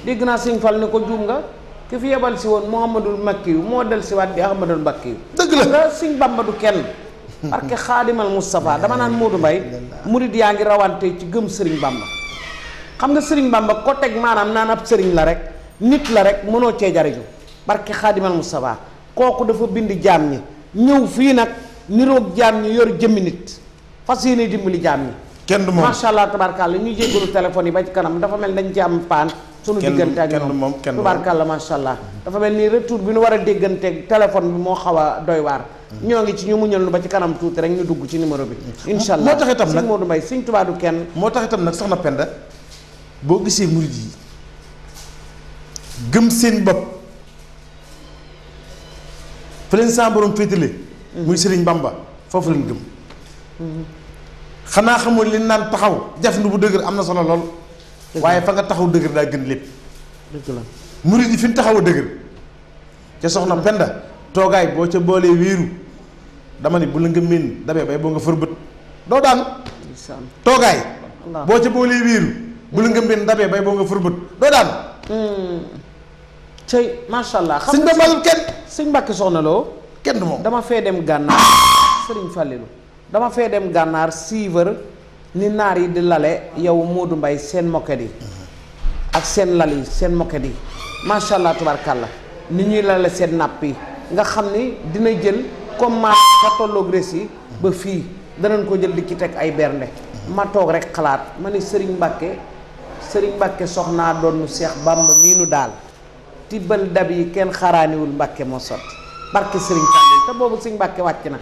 dégg naa sëñ Fall ne ko juum nga ki fi yebal si woon Muhammadul Makkiyu moo del si waat di Ahmadul Mbakkiyu dëgg la nga sëñ Bamba du kenn parce que xaadimal Moustapha dama naan Modou Mbaye murid yaa ngi rawante ci gëm Sëriñ Bamba xam nga Sëriñ Bamba ko teg maanaam naan ab sëriñ la rek nit la rek mënoo cee jariñu parce que xaadimal Moustapha kooku dafa bind jaam ñi ñëw fii nag niroog jaam ñi yor jëmmi nit fas yéene dimbali jaam ñi kenn du moom macha allah tabarkàlla ñuy jéggalu téléphone yi ba ci kanam dafa mel dañ ci am paan sunu diggante ak ñoom tabarkàlla macha allah dafa mel ni retour bi nu war a dégganteeg téléphone bi moo xaw a doy waar ñoo ngi ci ñu muñal nu ba ci kanam tuuti rek ñu dugg ci numéro bi incha allah moo tax itam nag sëñ Modou Mbaye sëñ Tuubaa du kenn moo tax itam nag soxna Penda boo gisee murid yi gëm seen bopp fa leen sa borom féetale muy Sëriñ Bamba foofu leen gëm xanaa xamoo li naan taxaw jafandu bu dëgër am na solo lool waaye fa nga taxaw dëgër daa gën lépp dëgg la murid yi fi ñu taxaw a dëgër ca soxna Penda toogaay boo ca boolee wéeru dama ni bu la nga mën dabee bay boo nga fërbët doo daan toogaay boo ca boolee wéeru bu la nga mën dabee bay boo nga fërbët doo daan cëy macha allah sëñ ba mal kenn sëñ Mbàkke soxna loo kenn du moom dama fee dem gànnaar sëriñ Fàllilu dama fee dem gànnaar suivre ni naar yi di lale yow Modou Mbaye seen moquette yi ak seen lal yi seen moquette yi macha allah tubarkalla ni ñuy lale seen napp yi nga xam ni dina jël comme maa fa tolloog res yi ba fii danañ ko jël di ci teg ay bernde ma toog rek xalaat ma ni Serigne Mbacke soxnaa doon nu Seex Bamba mii nu daal tibbal dab yi kenn xaraaniwul Mbacke moo sotti barke Serigne Fallou te boobu Serigne Mbacke wàcc na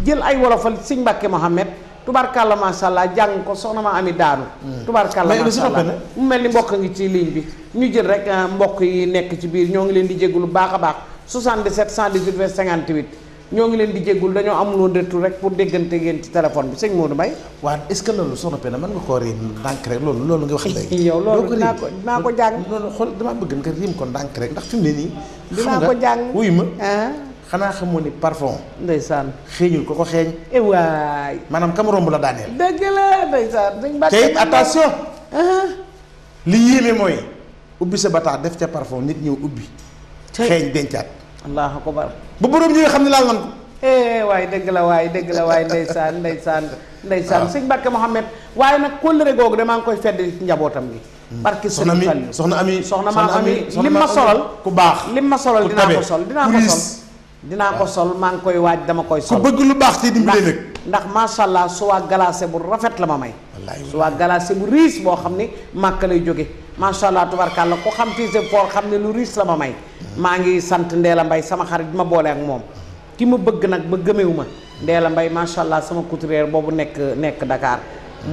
jël ay wolofal Serigne Mbacke Mohamed tubarkalla macha allah jàng ko soxna ma ami daanu tubarkalla macha allah mu mel ni mbokk ngi ci ligne bi ñu jël rek mbokk yi nekk ci biir ñoo ngi leen di jéggulu baax a baax 77 118 20 58 ñoo ngi leen di jéggul dañoo amul woon retour rek pour déggante ngeen ci téléphone bi sëñ Modou Mbaye waaw est-ce que loolu soxna Penda mën nga koo riim ndànk rek loolu nga wax léegi yow loolu dinaa ko jàng loolu xool damaa bëgg nga riim ko ndànk rek ndax fi mu ne nii dinaa ko jàng wuyu ma xanaa xamoo ni parfum ndeysaan xeeñul ko xeeñ waay maanaam kam romb la daaneel dëgg la ndeysaan sëñ Mbacke te attention li yéeme mooy ubbi sa bataa def ca parfum nit ñëw ubbi xeeñ dencaat allahu akbar ba borom ñi nga xam ne laal nan ko waaye dëgg la waaye ndeysaan sëñ Mbacke Mohamed waaye nag kóllëre googu damaa ngi koy fedd ci njabootam gi barke sëñ Fallu soxna maam ami lim ma solal ku baax lim ma solal dinaa ko sol maa ngi koy waaj dama koy sol ku bëgg lu baax te dimbale nag ndax macha allah suwaa glacé bu rafet la ma may suwaa glacé bu riis boo xam ni màkk lay jóge macha allah tubarkàlla ku xam fii c'est fort xam ne lu riis la ma may maa ngi sant Ndeela Mbay sama xarit ma boole ak moom ki ma bëgg nag ba gëmewu ma Ndeela Mbay macha allah sama couturière boobu nekk Dakar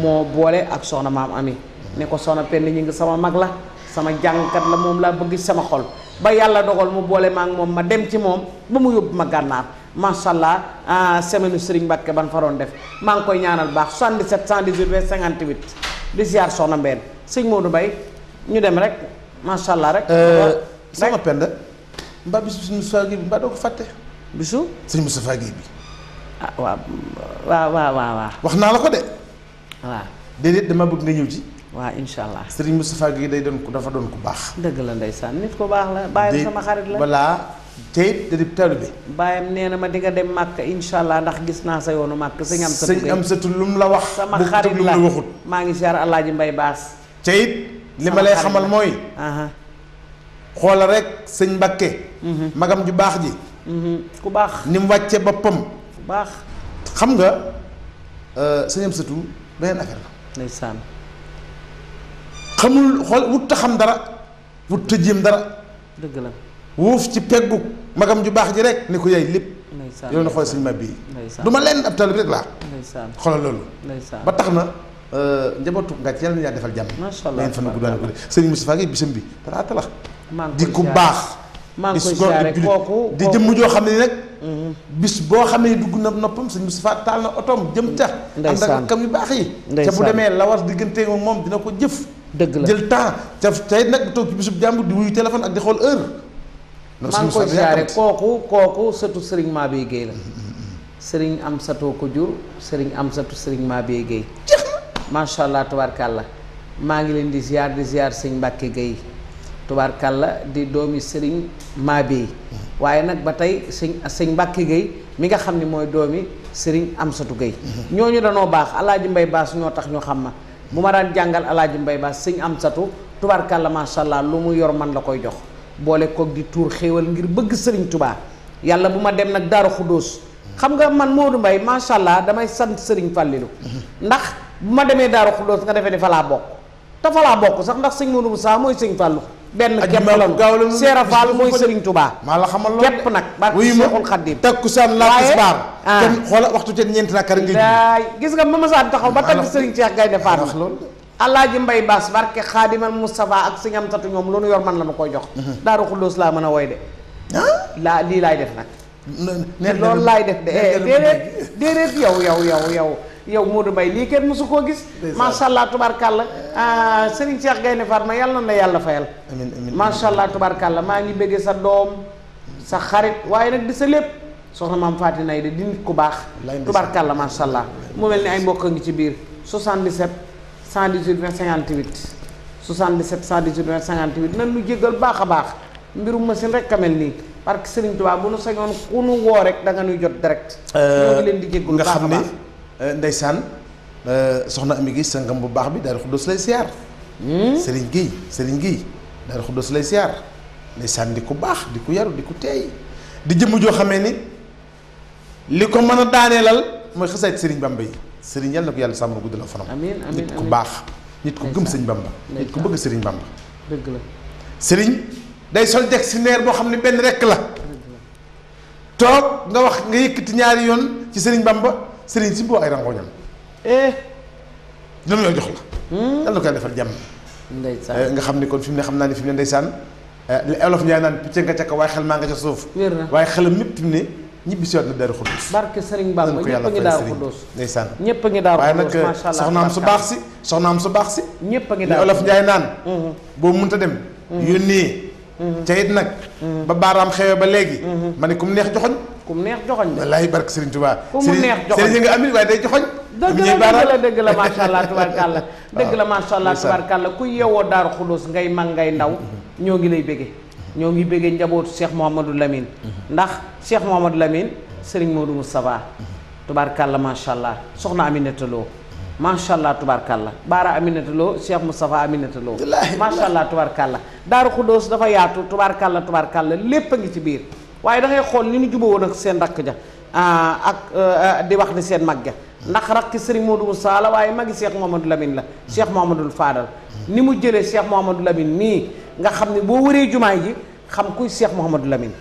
moo boole ak soxna maam ami ne ko soxna Penda ñi ngi sama mag la sama jàngkat la moom laa bëgg sama xol ba yàlla dogal mu boole ma ak moom ma dem ci moom ba mu yóbbu ma gànnaar macha allah semaine Serigne Mbacke ban faroon def maa ngi koy ñaanal baax 77 118 58 di ziar soxna Mbène sëñ Modou Mbaye ñu dem rek macha allah rek. sama Penda mbaa bisu suñu Moustapha Guèye bi mbaa doo ko fàtte. bisu suñu Moustapha Guèye bi. waaw. wax naa la ko de. waaw déedéet dama bëgg nga ñëw ci. waaw incha allah Serigne Moustapha Guèye dafa doon ku baax. dëgg la ndeysaan nit ku baax la bàyyam sama xarit la balaa tey da di taalibe bi. bàyyam nee na ma di nga dem màkk incha allah ndax gis naa sa yoonu màkk sëñ am satu lu mu la wax. sama xarit la maa ngi siyaar Alaaji Mbay Baas. tey li ma lay xamal mooy. xoola rek sëñ Mbacke. magam ju baax ji. ku baax ni mu wàcce boppam. ku baax. xam nga sëñ am satu beneen affaire la. ndeysaan. xamul xool wut ta xam dara wut ta jéem dara. dëgg la. wuuf ci peggu magam ju baax ji rek ni ko yaay lépp. ndeysaan yow na xool sëñ ma bii. ndeysaan du ma leen ab talib rek laa. ndeysaan xoolal loolu. ndeysaan ba tax na njabootu nga ci yàlla na yaa defal jàmm. macha allah fan gu daan ko de sëñ Moustapha Guèye bisam bi talaata la. di ku baax. maa ngi koy siyaare kooku di jëmm joo xam ne nag. bis boo xam ne dugg na noppam sëñ Moustapha taal na otoom jëm ca. ndeysaan ànd ak kam yu baax yi. ca bu demee la war diggante moom dina ko jëf. dëgg la jël temps ca tey nag toog ci bisub jàmbur di wuyu téléphone ak di xool heure. maa ngi koy siyaare kooku sëtu Serigne Mabeye Guèye la. Serigne am satoo ko jur Serigne am satu Serigne Mabeye Guèye. macha allah tubaarkàlla maa ngi leen di ziar sëñ Mbacke Guèye tubaarkàlla di doomi Serigne Mabeye waaye nag ba tey sëñ Mbacke Guèye mi nga xam ne mooy doomi Serigne Amsatu Guèye ñooñu danoo baax Alaaji Mbay Baas ñoo tax ñu xam ma bu ma daan jàngal Alaaji Mbay Baas sëñ Amsatu tubaarkàlla macha allah lu mu yor man la koy jox boole koog di tuur xéewal ngir bëgg Serigne Touba yàlla bu ma dem nag Daaru Xudóos xam nga man Modou Mbaye macha allah damay sant Serigne Fallilou ndax bu ma demee Daaru Xudóos nga defee ne fa laa bokk te fa laa bokk sax ndax sëñ Modou Moussa mooy sëñ Fallou benn képp lañu Seera Fall mooy Serigne Touba maa la xamal loolu képp nag barke Seexul Xaddim takkusaan la tisbaar kenn xoola waxtu te ñeenti na kar ngi daay gis nga ma masaan taxaw ba tagg Serigne Cheikh Gaynde Fatma loolu Alaaji Mbay Baas barke Xaadimal Moustapha ak sëñ Amsatu ñoom lu nu yor man la nu koy jox Daaru Xudóos laa mën a woy de lii laay def nag loolu laay def de déedéet yow Modou Mbaye lii kenn mësu koo gis macha allah tubaarkàlla Serigne Cheikh Gaynde Fatma yàlla na la yàlla fayal amiin macha allah tubaarkàlla maa ngi bëggee sa doom sa xarit waaye nag di sa lépp soxna maam Faati Nay de di nit ku baax tubaarkàlla macha allah mu mel ni ay mbokk a ngi ci biir 77 118 20 58 77 118 20 58 nan nu jéggal baax a baax mbirum machine rek kamel nii parce que Serigne Touba bu nu sañoon ku nu woo rek da nga nuy jot direct ñoo ngi leen di jéggul baax a baax ndeysaan soxna Ami Guèye sangam bu baax bi Daaru Xuddoos lay siyaar. Serigne Guèye Daaru Xuddoos lay siyaar. ndeysaan di ku baax di ku yaru di ku teey di jëmm joo xamee ni li ko mën a daaneelal mooy xasaayit Serigne Bamba yi Serigne yàlla na ko yàlla sàmm guddal fanam. amiin amiin nit ku baax. nit ku gëm Serigne Bamba. nit ku bëgg Serigne Bamba. dëgg la Serigne day sol jeg si neer boo xam ne benn rekk la. toog nga wax nga yëkkati ñaari yoon ci Serigne Bamba Serigne si boo ay rangoñam. dina la jox la. yàlla na ko yàlla defal jàmm. ndeysaan nga xam ni kon fi mu ne xam naa ne fi mu ne ndeysaan li olof Njaay naan picc nga ca kaw waaye xel maa nga ca suuf. wér na waaye xelam mépp fi mu ne ñibbi si waat na Daaru Xuddoos. barke Serigne Bamba ñëpp a ngi Daaru Xuddoos. ndeysaan ñëpp a ngi Daaru Xuddoos waaye macha nag allah soxnaam su baax si. ñëpp a ngi li Daaru olof Njaay naan. boo mënta dem. yónnee. ca it nag. ba baaraam xewee ba léegi. ma ne ku mu neex joxoñ. ku mu neex joxoñ de. wallaahi barke Serigne Touba. ku mu neex joxoñ Serigne nga amit waaye day joxoñ. dëgg la macha allah tubaarkàlla dëgg la macha allah tubaarkàlla ku yeewoo Daaru Xuddoos ngay mag ngay ndaw ñoo ngi lay bége ñoo ngi bége njabootu Cheikh Mouhamadou Lamine ndax Cheikh Mouhamadou Lamine Serigne Modou Moustapha tubaarkàlla macha allah soxna Aminata Lo macha allah tubaarkàlla Baara Aminata Lo Cheikh Moustapha Aminata Lo macha allah tubaarkàlla Daaru Xuddoos dafa yaatu tubaarkàlla lépp a ngi ci biir waaye da ngay xool ni ñu jubóo woon ak seen rakk ja ak di wax ni seen mag ja ndax rakki Serigne Modou Moussa la waaye magi Cheikh Mouhamadou Lamine la Cheikh Mouhamadou Fadal ni mu jëlee Cheikh Mouhamadou Lamine nii nga xam ne boo wëree jumaay ji xam kuy Cheikh Mouhamadou Lamine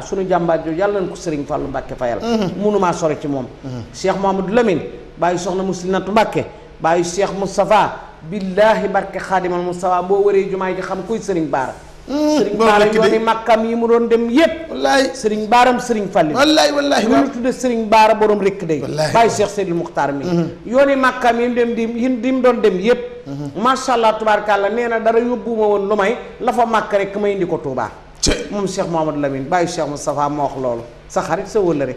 sunu jàmbaar jooju yàlla nañ ko Serigne Fallou Mbacke fayal munumaa sore ci moom Cheikh Mouhamadou Lamine bàyyi soxna Muslinatu Mbacke bàyyi Cheikh Moustapha billaahi barke Xaadimal Moustapha boo wëree jumaay ji xam kuy Serigne Baara Serigne Baara yooni makkam yi mu doon dem yépp wallaay Serigne Baaram Serigne Falli wallaay lu ñu tudde Serigne Baara borom rekk day bàyyi Cheikh Seydil Muxtaar mi yooni makkam yi mu dem di mu doon dem yépp macha allah tubaarkàlla nee na dara yóbbuma woon lu may la fa màkk rek ma indi ko Touba moom Cheikh Mouhamadou Lamine bàyyi Cheikh Moustapha moo wax loolu sa xarit sa wëllëre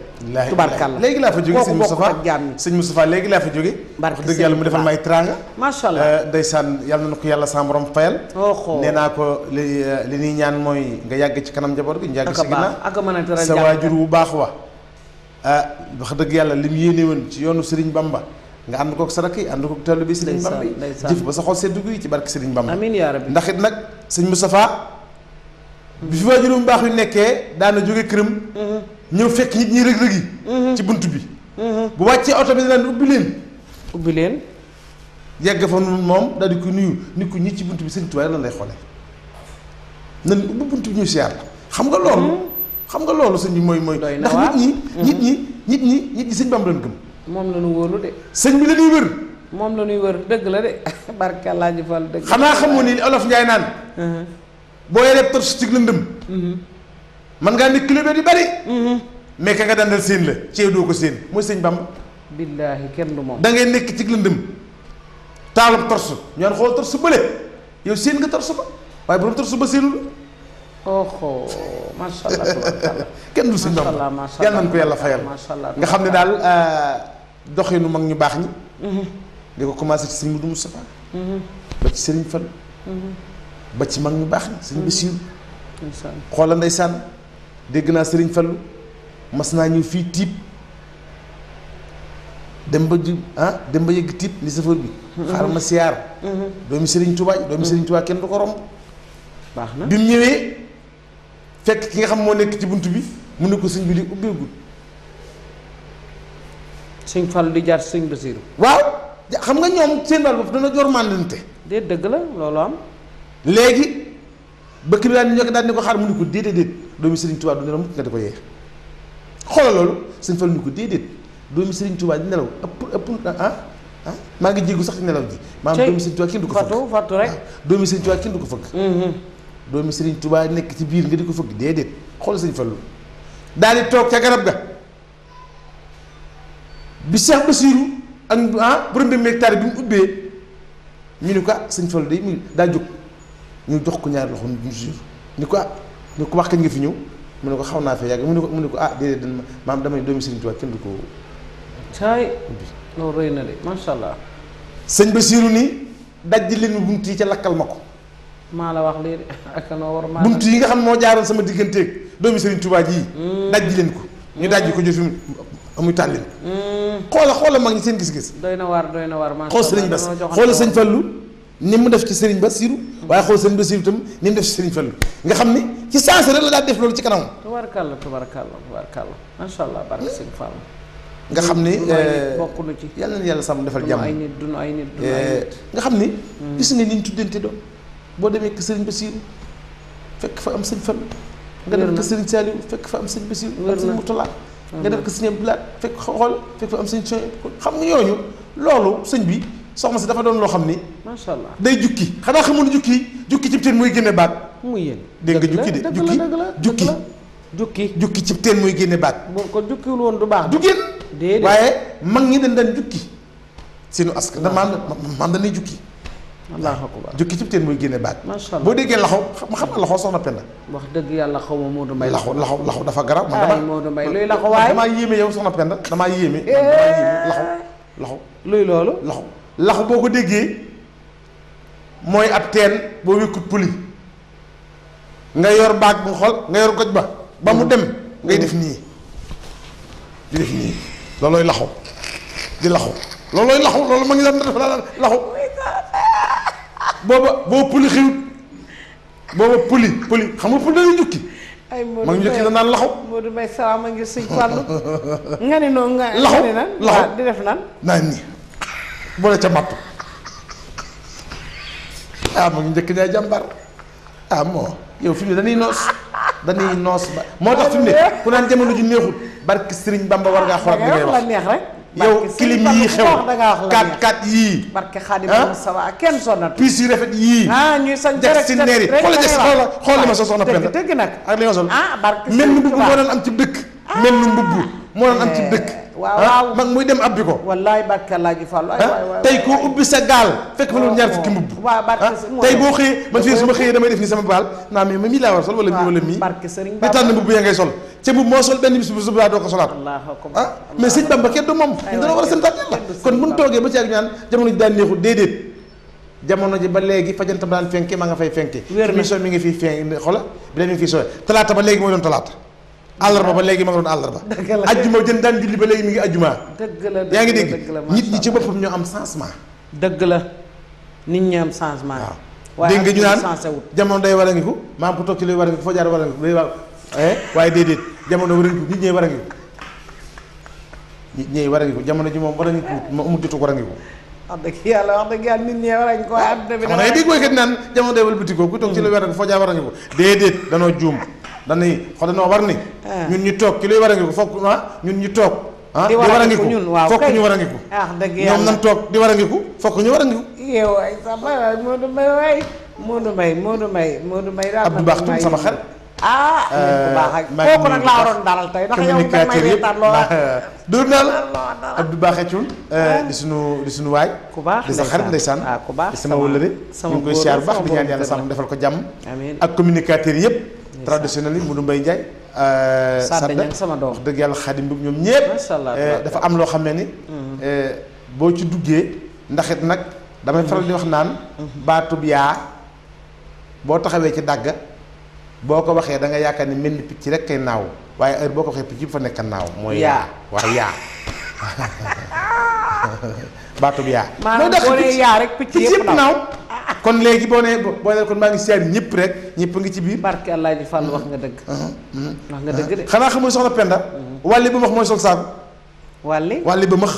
tubaarkàlla léegi laa fa jóge sëñ Moustapha ak jaam ñi sëñ Moustapha léegi laa fa jóge wax dëgg yàlla mu defal may tranga macha allah ndeysaan yàlla na ko yàlla sa borom fayal nee naa ko li ñuy ñaan mooy nga yàgg ci kanam njaboot gi ñu yàgg ci ginnaaw ak mën a tëral sa waajur bu baax wa wax dëgg yàlla li mu yéene woon ci yoonu Serigne Bamba nga ànd kook sarak yi ànd kook taalibe bi Serigne Bamba yi jëf ba sa xol seddu yi ci barke Serigne Bamba amiin yaa rabbi ndax it nag sëñ Moustapha bi fi waajur bu baax yu nekkee daana jóge këram ñëw fekk nit ñi rëg-rëg yi ci bunt bi bu wàccee oto bi daan ubbi leen yegg fa moom daal di ko nuyu ni ko ñi ci bunt bi sëñ Tuubaa lan lay xoolee nan ubbi bunt bi ñu siyaar la xam nga loolu sëñ bi mooy ndax nit ñi sëñ Bamba lañ gëm moom la ñu wóolu de sëñ bi la ñuy wër moom la ñuy wër dëgg la de barke Allah ji fal dëgg xanaa xamoo ni olof Njaay naan boo yoree torche ci lëndëm man ngaa nekk kilomètre yu bari mais ka nga dandal séen la ceew doo ko séen mooy sëñ Bamba billaahi kenn du moom da ngay nekk ci lëndëm taalub torche ñu naan xool torche bële yow séen nga torche ba waaye borom torche ba séenu la oho macha allah tabaarkalla kenn du sëñ Bamba yàlla nañ ko yàlla fayal nga xam ne daal doxinu mag ñu baax ñi di ko commencé ci sëñ Modou Moustapha ba ci Serigne Fall ba ci mag ñu baax ñi sëñ Bassirou xoola ndeysaan dégg naa Serigne Fallu mas naa ñëw fii tiib dem ba yëgg tiib ni safar bi xaaral ma siyaar doomi Serigne Touba kenn du ko romb baax na bi mu ñëwee fekk ki nga xam moo nekk ci bunt bi mu ne ko sëñ bi li ubbeegul sëñ Fallu di jaar sëñ Bassirou waaw xam nga ñoom seen wàll bopp dana jor màndante déet dëgg la loolu am léegi bëkk bi daal ni ñoo ko daal ni ko xaar mu ni ko déedéet doomi Serigne Touba du nelaw mukk nga di ko yee xoolal loolu sëñ Fallu ni ko déedéet doomi Serigne Touba di nelaw ëpp maa ngi jéggu sax ci nelaw ji maanaam doomi Serigne Touba kenn du ko fëgg fàttu rek doomi Serigne Touba kenn du ko fëgg doomi Serigne Touba nekk ci biir nga di ko fëgg déedéet xoolal sëñ Fallu daal di toog ca garab ga bi Cheikh Bassirou ak borom bi hectare bi mu ubbee ñu ni ko sëñ Fallu day mu daa jóg ñu jox ko ñaari loxo ñu jur ni ko ni ko wax kañ nga fi ñëw mu ne ko xaw naa fee yàgg mu ne ko déedéet maam damay doomi Serigne Touba kenn du ko caay loolu rëy na de macha allah sëñ Bassirou ni dajji leen bunt yi ca lakkal ma ko maa la wax lii de ak noo war maa bunt yi nga xam moo jaaroon sama digganteeg doomi Serigne Touba ji dajji leen ko ñu dajji ko jëf muy tàllin xoola mag ñi seen gis-gis. doy na waar macha xool sëriñ Bass xoola sëñ Fallu ni mu def ci sëriñ Bassirou waaye xool sëriñ Bassirou itam ni mu def ci sëriñ Fallu nga xam ni ci sens rek la daal def loolu ci kanam. tubaarkàlla macha allah barke sëñ Fall. nga xam ni bokk na ci yàlla na yàlla sàmm defal jàmm ay nit duñu ay nit nga xam ni gis nga ni ñu tuddante doon boo demee kër sëriñ Bassirou fekk fa am sëñ Fallu nga dem kër sëriñ Saliou fekk fa am sëñ Bassirou am sëñ Moutala nga def ko sëñ Abdoulaye fekk fa am sëñ xam nga ñooñu loolu sëñ bi soxna si dafa doon loo xam ni macha allah day jukki xanaa xamoon jukki cib teen muy génne baat muy yéen dégg nga jukki de jukki cib teen muy génne baat boo ko jukkiwul woon du baax du génn waaye mag ñi dañ daan jukki seenu askan maam dañuy jukki allahu akbar jukki cib teen muy génne baat macha allah boo déggee laxaw xam nga laxaw soxna Penda wax dëgg yàlla xaw ma Modou Mbaye laxaw dafa garaaw man dama Modou Mbaye luy laxaw waay damaa yéeme yow soxna Penda damaa yéeme laxaw luy loolu laxu boo ko déggee mooy ab teen boo wékkut puli nga yor baag bu xol nga yor goj ba mu dem ngay def nii di def nii loolooy laxu di laxu loolooy laxu loolu ma ngi daan def laxu booba puli xiwut booba puli xam nga puli dañuy jukki ay ma ngi jukki da naan laxu Modou Mbaye salaam a ngi sëñ Fallu nga ne noonu nga laxu di def nan naan nii boole ca matt ma ngi njëkk ñaay jàmbar moo yow fi mu ne dañuy noos ba moo tax fi mu ne ku naan jamono ji neexul barki Sëriñ Bamba war ngaa xoolaat li ngay wax neex rek yow kilim yii xew 4x4 yii barke Xaadim Sawa kenn sonnat piis yu rafet yii ñuy sañ jag si neer yi xool li ma so soxna Penda dëgg nag ak li nga sol barke mel ni mbubb moo doon am ci dëkk mel ni mbubb moo doon am ci dëkk waaw mag muy dem abbi ko wallaay barke Laaji Fallu tey koo ubbi sa gaal fekk fa loolu ñaar fukki mbubb tey boo xëyee man fii su ma xëyee damay def nii sama baal naa mais mii laa war a sol wala mii barke Sëriñ di tànn mbubb ya ngay sol ca mbubb moo sol benn bis bu subaa doo ko solaat mais sëñ Bamba kenn du moom ñu dana war a santaat yàlla kon bu ñu toogee ba ci ak ñaan jamono ji daan neexul déedéet jamono ji ba léegi fajanta ba daan fenke maa nga fay fenke émission mi ngi fii fenk xola bi leen mi ngi fii sooy talaata ba léegi mooy doon talaata àllarba ba léegi ma nga doon àllarba ajjuma jën daan julli ba léegi mi ngi ajjuma yaa ngi dégg nit ñi ci boppam ñoo am changement dëgg la nit ñi am changement waaw dégg nga ñu naan jamono day war a ngi ko maam ko toog ci luy war a ngi ko foo jaar war a ngi ko day waaw waaye déedéet jamono war a ngi ko nit ñee war a ngi ko nit ñee war a ngi ko jamono ji moom war a ngi ko ma amul jotu war a ngi ko wax dëgg yàlla nit ñee war a ngi ko waaye adduna bi dangay dégg kat naan jamono day wëlbati ko ku toog ci luy war a ngi ko foo jaar war a ngi ko déedéet danoo juum dañuy xool dañoo war ni ñun ñu toog ci luy war a ngi ko fokk ñun ñu toog di war a ngi ko fokk ñu war a ngi ko ñoom nan toog di war a ngi ko fokk ñu war a ngi ko yow ay sa bay Modou Mbaye waay Modou Mbaye daal Abdou Baax tum sama xarit kooku nag laa waroon dalal tey ndax yow damay reetaan loola dóor naa la Abdou Baaxee Cuun di sunu waay ku baax di sa xarit ndeysaan ku baax di sama wëllëre ñu ngi koy siyaar bu baax di ñaan yàlla sàmm defal ko jàmm ak communicateurs yëpp traditionnel yi Modou Mbaye Ndiaye Sadda sama doom wax dëgg yàlla Xaadim Mbub ñoom ñëpp dafa am loo xam ne ni boo ci duggee ndax it nag damay faral di wax naan baatub yaa boo taxawee ci dàgga boo ko waxee da nga yaakaar ni mel ni picc rek kay naaw waaye heure boo ko waxee picc yi fa nekk naaw mooy yaa waaw yaa baatub yaa maanaam boo nee yaa rek picc yëpp naaw kon léegi boo nee kon maa ngi siyaar ñëpp rek ñëpp a ngi ci biir barke Allah ji Fall wax nga dëgg wax nga dëgg de xanaa xamul soxna Penda wàlli ba max mooy sol saako wàlli ba max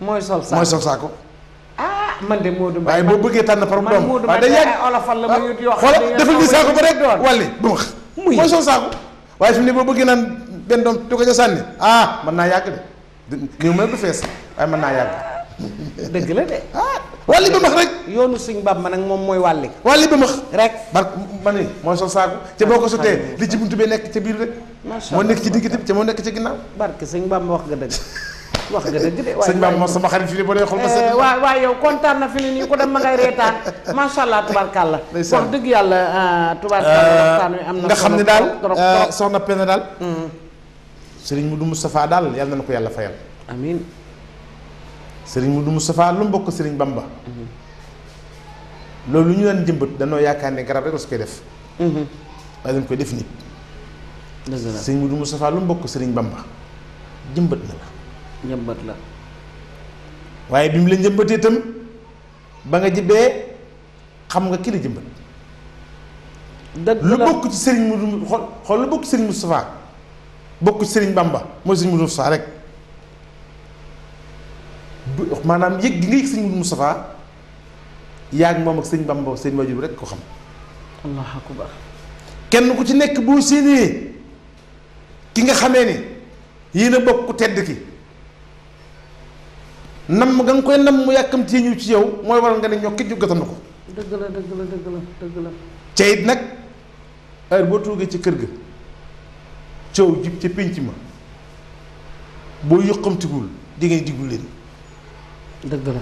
mooy sol saako man de Modou Mbaye waaye boo bëggee tànn par doom waaye day yàgg olofal la ma yut yoo xool defal ni saako ba rek wàlli ba max mooy sol saako waaye fi mu ne boo bëggee naan benn doom du ko ca sànni mën naa yàgg de néew ma du fees waaye mën naa yàgg dëgg la de wàlli ba max rek yoonu suñ bab ma nag moom mooy wàlli ba max rek ma ni mooy sol saako te boo ko sotee li ci buntu bee nekk ca biir rek moo nekk ci digg te moo nekk ca ginnaaw barke sëñ bab ma wax nga dëgg wax nga dëgg de sëñ Bamba moom sama xarit fii boo dee xool ma seet waaw yow kontaan na fi ne nii ko dem ma ngay reetaan macha allah tubaarkàlla wax dëgg yàlla tubaarkàlla waxtaan wi am na nga xam ne daal soxna Penda daal Serigne Moudou Moustapha daal yàlla na ko yàlla fayal amiin Serigne Moudou Moustapha lu mbokk Serigne Bamba loolu ñu daan jëmbat danoo yaakaar ne garab rek la su koy def waaye dañ koy def nit Serigne Moudou Moustapha lu mbokk Serigne Bamba jëmbat na la ñëmbat la waaye bi mu la jëmbatee itam ba nga jibbee xam nga ki la jëmbat. dëgg lu la bokk ci sëriñ mu xool lu bokk ci sëriñ Moustapha bokk ci sëriñ Bamba mooy sëriñ Moustapha rek maanaam yëg gi nga yëg sëriñ Moustapha yaa ngi moom ak sëriñ Bamba sëriñ waajur bi rek ko xam. allahu akbar. kenn ku ci nekk boo séenee ki nga xamee ni yéen a bokk ku tedd ki nam nga koy nam mu yàkkamtee ñëw ci yow mooy waral nga ne ñoo ki jógatandu ko. dëgg la dëgg la dëgg la dëgg la. ca it nag heure boo toogee ci kër ga coow jib ca pénc ma boo yëqamtigul di ngay diglu leen. dëgg la.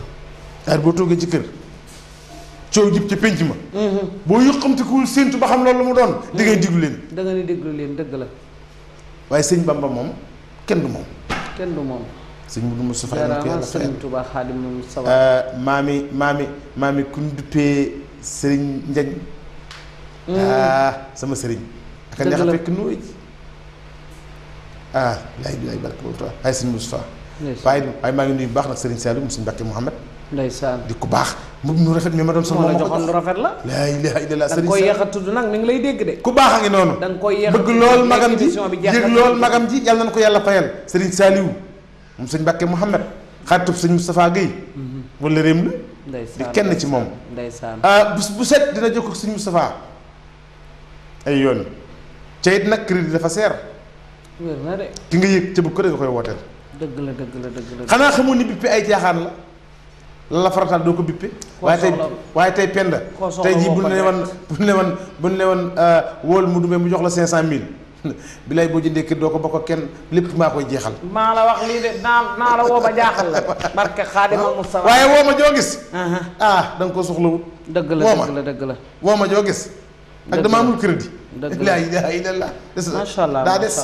heure boo toogee ci kër coow jib ca pénc ma boo yëqamtigul séentu ba xam loolu mu doon di ngay diglu leen. da nga ni déglu leen dëgg la. waaye sëñ Bamba moom kenn du moom. kenn du moom. sëñ Mudu Mustafa yàlla sëriñ Tuubaa Xaadimu Mustafaa. maami kun duppee sëriñ Njañ sama sëriñ aka neex a fekk nooy lay barke boobu tax ay sëñ Mustafa waaye maa ngi nuyu baax nag sëriñ Saliou mu sëñ Mbàkke Mouhamed ndeysaan di ku baax mu nu rafet mi ma doon sol moo la joxoon lu rafet la laa ilaaha illallaah da nga koy yéex a tudd nag mi ngi lay dégg de ku baax a ngi noonu da nga koy yéex a bëgg lool magam ji yëg lool magam ji yàlla na ko yàlla fayal sëriñ Saliou moom sëñ Mbàkke Mouhamed xaritub sëñ Moustapha Guèye wala réem la di kenn ci moom ndeysaan bu set dina jokk ak sëñ Moustapha ay yoon ca it nag crédit dafa seer wér na de ki nga yëg ca bu ko de nga koy wooteel dëgg la dëgg la dëgg la xanaa xamul ni bippe ay jaaxaan la farataal doo ko bippe waaye tey penda tey jii bu ne woon wóol mu dumee mu jox la 500000 bilaay boo jëndee kër doo ko bokk kenn lépp maa koy jeexal maa la wax lii de naa la woo ba jaaxal la barke Xaadimal Mustafa waaye woo ma joo gis da nga ko soxlawut dëgg la dëgg la woo ma joo gis ak dama amul crédit dëgg laa ilaaha illallaah macha allah daa des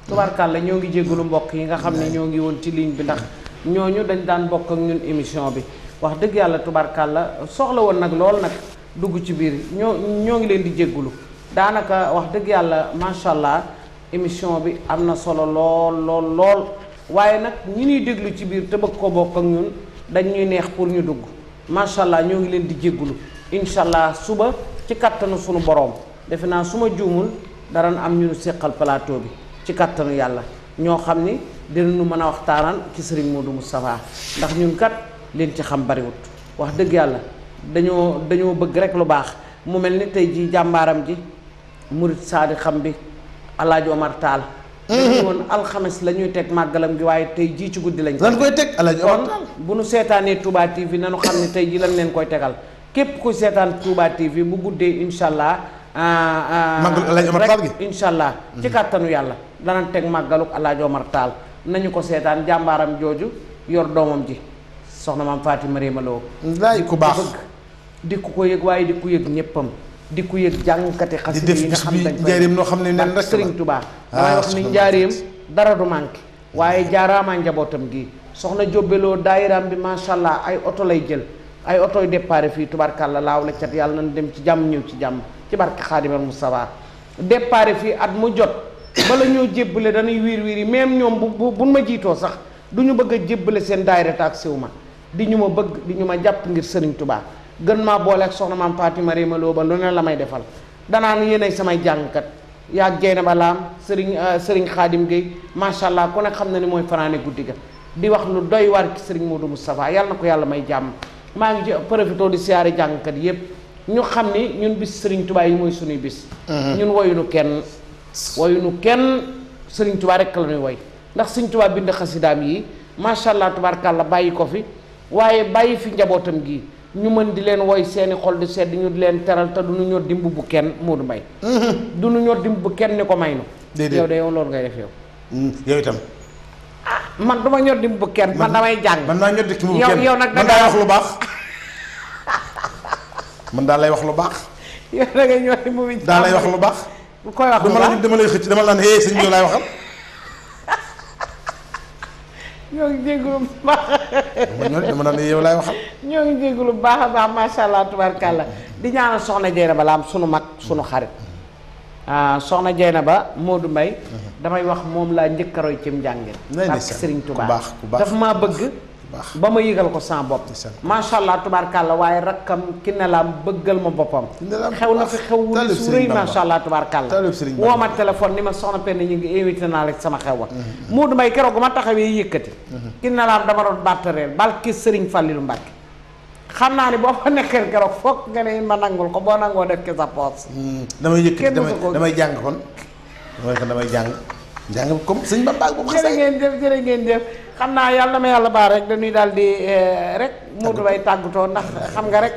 tubaarkàlla ñoo ngi jéggalu mbokk yi nga xam ne ñoo ngi woon ci ligne bi ndax ñooñu dañ daan bokk ak ñun émission bi wax dëgg yàlla tubaarkàlla soxla woon nag lool nag dugg ci biir ñoo ngi leen di jéggalu daanaka wax dëgg yàlla macha allah émission bi am na solo lool waaye nag ñi ñuy déglu ci biir te bëgg ko bokk ak ñun dañ ñuy neex pour ñu dugg macha allah ñoo ngi leen di jéggalu incha allah suba ci kattanu sunu borom defe naa su ma juumul dara am ñu séqal plateau bi ci kattanu yàlla ñoo xam ni dinañu mën a waxtaanal ci sëriñ Modou Moustapha ndax ñun kat leen ci xam bariwut wax dëgg yàlla dañoo bëgg rek lu baax mu mel ni tey jii jàmbaaram ji murit saadi xam bi Alaaji Omar Taal dañu woon alxames la ñuy teg màggalam gi waaye tey jii ci guddi lañ koy teg Alaaji Omar Taal bu nu seetaanee Touba TV nanu xam ne tey jii lañ leen koy tegal képp ku seetaan Touba TV bu guddee incha allah màggalu Alaaji Omar Taal gi incha allah ci kàttanu yàlla danañ teg màggaluk Alaaji Omar Taal nañu ko seetaan jàmbaaram jooju yor doomam ji soxna maam Fatima Réema Lo laay ku baax di ku ko yëg waaye di ku yëg ñéppam di ku yëg jàngkati xasida yi nga xam dañ koy njaareem noo xam ne nen rek Sëriñ Tuubaa damay wax ni njaareem dara du manqué waaye jaaraamaa njabootam gi soxna jóbbeloo daayiraam bi macha allah ay oto lay jël ay oto yu départ fii tubaarkàlla laaw la cat yàlla nañ dem ci jàmm ñëw ci jàmm ci barke Xaadimal Mustafaa départ fii at mu jot bala ñoo jébbale dañuy wiir yi même ñoom buñ ma jiitoo sax du ñu bëgg a jébbale seen daayira taak siw ma di ñu ma bëgg di ñu ma jàpp ngir Sëriñ Tuubaa gën maa boole ak soxna maam Fatima Réema Lo ba lu ne la may defal danaan yéenay samay jàngkat yaag jeyna ba laam sëriñ Xaadim Gueye macha allah ku ne xam na ni mooy fanaane guddi ga di wax lu doy war ci sëriñ Modou Moustapha yàlla na ko yàlla may jàmm maa ngi ci profité di siyaare jàngkat yépp ñu xam ni ñun bis Sëriñ Tuubaa yi mooy suñuy bis ñun woyunu kenn Sëriñ Tuubaa rekk la ñuy woy ndax Sëriñ Tuubaa bind xasidaam yi macha allah tubaarkàlla bàyyi ko fi waaye bàyyi fi njabootam gi ñu mën di leen woy seeni xol di sedd ñu di leen teral te du ñu ñor dimb bu kenn Modou Mbaye du ñu ñor dimb bu kenn ni ko may nu yow de yow loolu ngay def yow itam man du ma ñor dimb bu kenn man damay jàng man naa ñor dimb bu kenn yow nag man daay wax lu baax man daal lay wax lu baax yow da ngay ñor dimb bi daal lay wax lu baax bu koy wax dama lay xëcc dama la naan sëñ bi laay waxal ñoo ngi jégalu bu baax dama naan yow laay waxal ñoo ngi jégalu bu baax a baax macha allah tubaarkàlla di ñaanal soxna Jeynaba Laam sunu mag sunu xarit soxna Jeynaba Modou Mbaye damay wax moom laa njëkk a roy cim njàngin ak Serigne Touba dafa maa bëgg ba ma yëgal ko sama bopp macha allah tubaarkàlla waaye rakkam ki ne laam bëggal ma boppam xew na fi xew wu ni su rëy macha allah tubaarkàlla woo ma téléphone ni ma soxna Penda ñu ngi invité naa la sama xew wa Modou Mbaye keroog ma taxawee yëkkati ki ne laam dama doon battareel barki Sëriñ Fallilu Mbàkke xam naa ni boo fa nekkee keroog foog nga ne ma nangul ko boo nangoo def ki sa poos damay yëkkati damay jàng kon damay jàng comme sëñ Ba baag boobu jërë ngeen def xam naa yàlla ma yàlla baax rek dañuy daal di rek Modou Mbaye tàggatoo ndax xam nga rek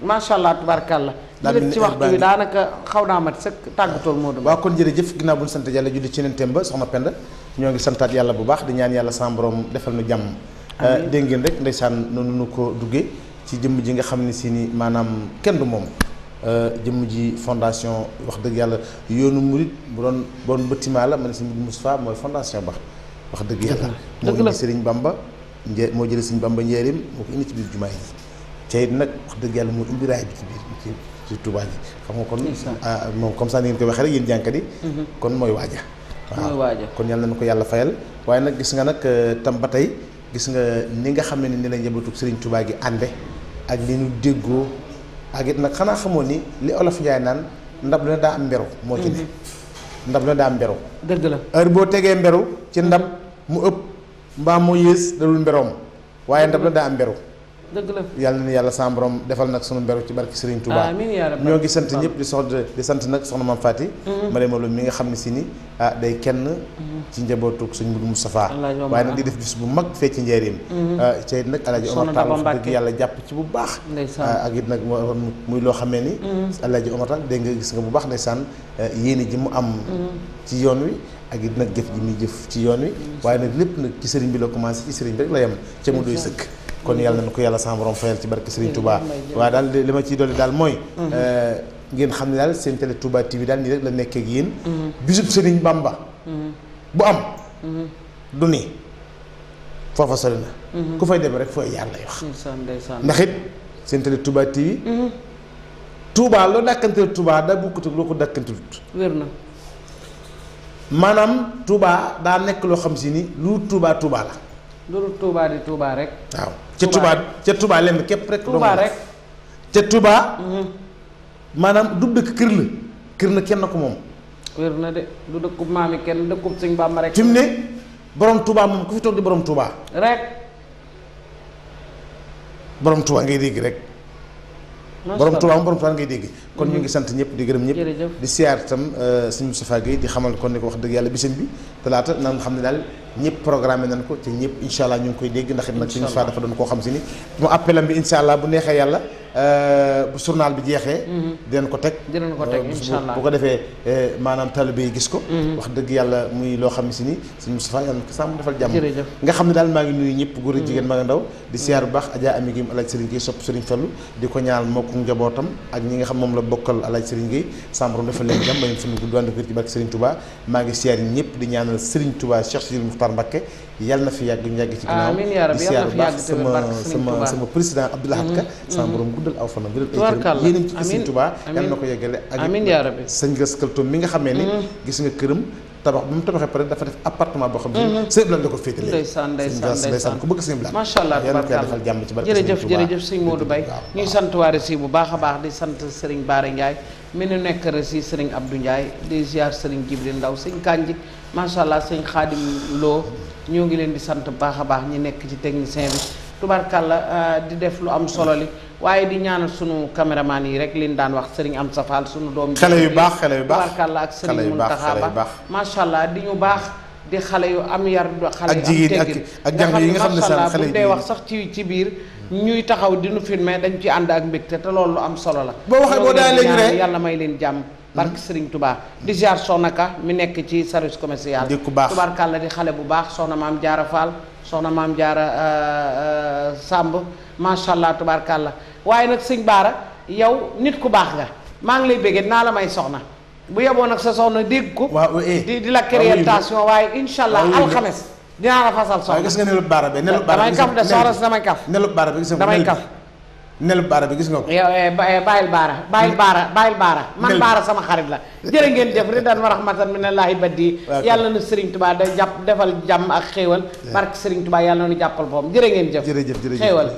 macha allah tubaarkàlla li ci waxtu bi daanaka xaw naa mat sëkk tàggatool Modou Mbaye waaw kon jërëjëf ginnaaw bu ñu sant yàlla julli ci neen temba soxna Penda ñoo ngi santaat yàlla bu baax di ñaan yàlla sama borom defal nu jàmm dégg ngeen rek ndeysaan noonu nu ko duggee ci jëmm ji nga xam ne si ni maanaam kenn du moom jëmm ji fondation wax dëgg yàlla yoonu murit bu doon bâtiment la ma ne si Moustapha mooy fondation ba wax dëgg yàlla moo indi Sëriñ Bamba moo jëlee Sëriñ Bamba njëriñ moo ko indi ci biir jumaa yi te it nag wax dëgg yàlla moo indi raay bi ci biir ci Touba ji xam nga kon moom comme ça ni ngeen koy waxee rek yéen jànkat yi kon mooy waaja waaw kon yàlla na ko yàlla fayal waaye nag gis nga nag tam ba tey gis nga ni nga xam ne ni la njabootu Sëriñ Touba gi ànde ak li ñu déggoo ak it nag xanaa xamoon ni li olof Njaay naan ndab la daa am mberu moo ci ne ndab la daa am mberu dëgg la heure boo tegee mberu ci ndab mu ëpp mbaa mu yées dalul mberoom waaye ndab la daa am mberu dëgg la yàlla na yàlla sama borom defal nag sunu mberu ci barki Serigne Touba amiin yaa rabbi ñoo ngi sant ñëpp di sant nag soxna Mame Faty Mariama Lo mi nga xam ne si ni day kenn ci njabootu sëñ Mudu Moustapha waaye nag di def bis bu mag fee ci njëriñ ci nag Alaaji Omar Tall wax dëgg yàlla jàpp ci bu baax ak it nag muy loo xamee ni Alaaji Omar Tall dégg nga gis nga bu baax ndeysaan yéene ji mu am ci yoon wi ak it nag jëf ji muy jëf ci yoon wi waaye nag lépp nag ci sëriñ bi la commencé ci sëriñ bi rek la yem ca mu doy sëkk kon yàlla na ko yàlla sama borom fayal ci barke Serigne Touba waaye daal li ma ciy dolli daal mooy ngeen xam ne daal seen télé Touba TV daal nii rek la nekkee ak yéen bisub Serigne Bamba bu am du nii foofa sori na ku fay dem rek fooy jaar lay wax ndax it seen télé Touba TV Touba loo dàkkanteel Touba daa bukkut ak loo ko dàkkantelut wér na maanaam Touba daa nekk loo xam si ni lu Touba la loolu Touba di Touba rek waaw ca Touba lenn képp rek Touba rek ca Touba maanaam du dëkk kër la kenn ko moom wér na de du dëkkub maami kenn dëkkub Sëñ Bàmba rek fi mu ne borom Touba moom ku fi toog di borom Touba rek borom Touba ngay dégg rek borom Touba moom borom Touba ngay dégg kon ñu ngi sant ñëpp di gërëm ñëpp di siyaar itam sëñ Moustapha Guèye di xamal kon ni ko wax dëgg yàlla bisam bi talaata na nga xam ne daal ñëpp programmé nañ ko te ñëpp incha allah ñu ngi koy dégg ndax it nag sëñ Moustapha dafa doon koo xam si ni mu appelam bi incha allah bu neexee yàlla bu journal bi jeexee dinañ ko teg incha allah bu ko defee maanaam talibé yi gis ko wax dëgg yàlla muy loo xam ne si ni sëñ Moustapha yàlla ko sàmm defal jàmm nga xam ne daal maa ngi nuyu ñëpp góor ak jigéen maa nga ndaw di siyaar bu baax Adja Ami Guèye Alaaji Serigne Guèye sopp Serigne Fallou di ko ñaanal moo ko njabootam ak ñi nga xam moom la bokkal Alaaji Serigne Guèye sàmm defal leen jàmm ba leen fan gudd ànd ak wér ci barke Serigne Touba maa ngi siyaar ñëpp di ñaanal Serigne Touba Cheikh Sidil Muxtaar Mbacké yàlla na fi yàgg ñu yàgg ci ginnaaw di siyaar bu baax sama président Abdoulaye Hadka sama borom guddal aw fanam yéen ci Serigne Touba yàlla na ko yeggale ak sëñ Gaskaltoom mi nga xamee ni gis nga këram tabax bi mu tabaxee pare dafa def appartement boo xam ne sëñ Blanc da ko féetale ndeysaan ku bëgg sëñ Blanc macha allah yàlla na ko defal jàmm ci barke jërëjëf sëñ Modou Mbaye ñuy sant waa Rési bu baax a baax di sant Serigne Bara Ndiaye mi nu nekk Rési Serigne Abdou Ndiaye di ziar Serigne Jibril Ndaw sëñ Kanji macha allah sëñ Xaadim Lo ñoo ngi leen di sant bu baax a baax ñi nekk ci technicien bi tubarkalla di def lu am solo li waaye di ñaanal sunu caméraman yi rek liñ daan wax Serigne Amsa Fall sunu doom xale yu baax tubarkalla ak Serigne Mountakha Ba macha allah di ñu baax di xale yu am yar xale yu am teggin ak jàng yi nga xam ne sax xale bu dee wax sax ci biir ñuy taxaw di nu filmer dañ ci ànd ak mbégte te loolu lu am solo la boo waxee boo daa léegi rek yàlla may leen jàmm barke Serigne Touba di ziar Soxna Ka mi nekk ci service commercial di ku baax tubarkalla di xale bu baax soxna maam Jaara Fall soxna maam Jaara Samb macha allah tubarkalla waaye nag sëñ Baara yow nit ku baax nga maa ngi lay béggee naa la may soxna bu yeboo nag sa soxna dégg ko di la création waaye incha allah alxames dinaa la fasal soxna gis nga nelu Baara be nelu damay kaf de soxna si damay kaf nelu Baara be gis nga damay kaf nel baara bi gis nga ko. yow bàyyil baara man baara sama xarit la jërë ngeen jëf ridan wa rahmatan minallahi baddi yàlla na Serigne Touba da jàpp defal jàmm ak xéewal barke Serigne Touba yàlla na nu jàppal boppam jërë ngeen jëf jërëjëf xéewal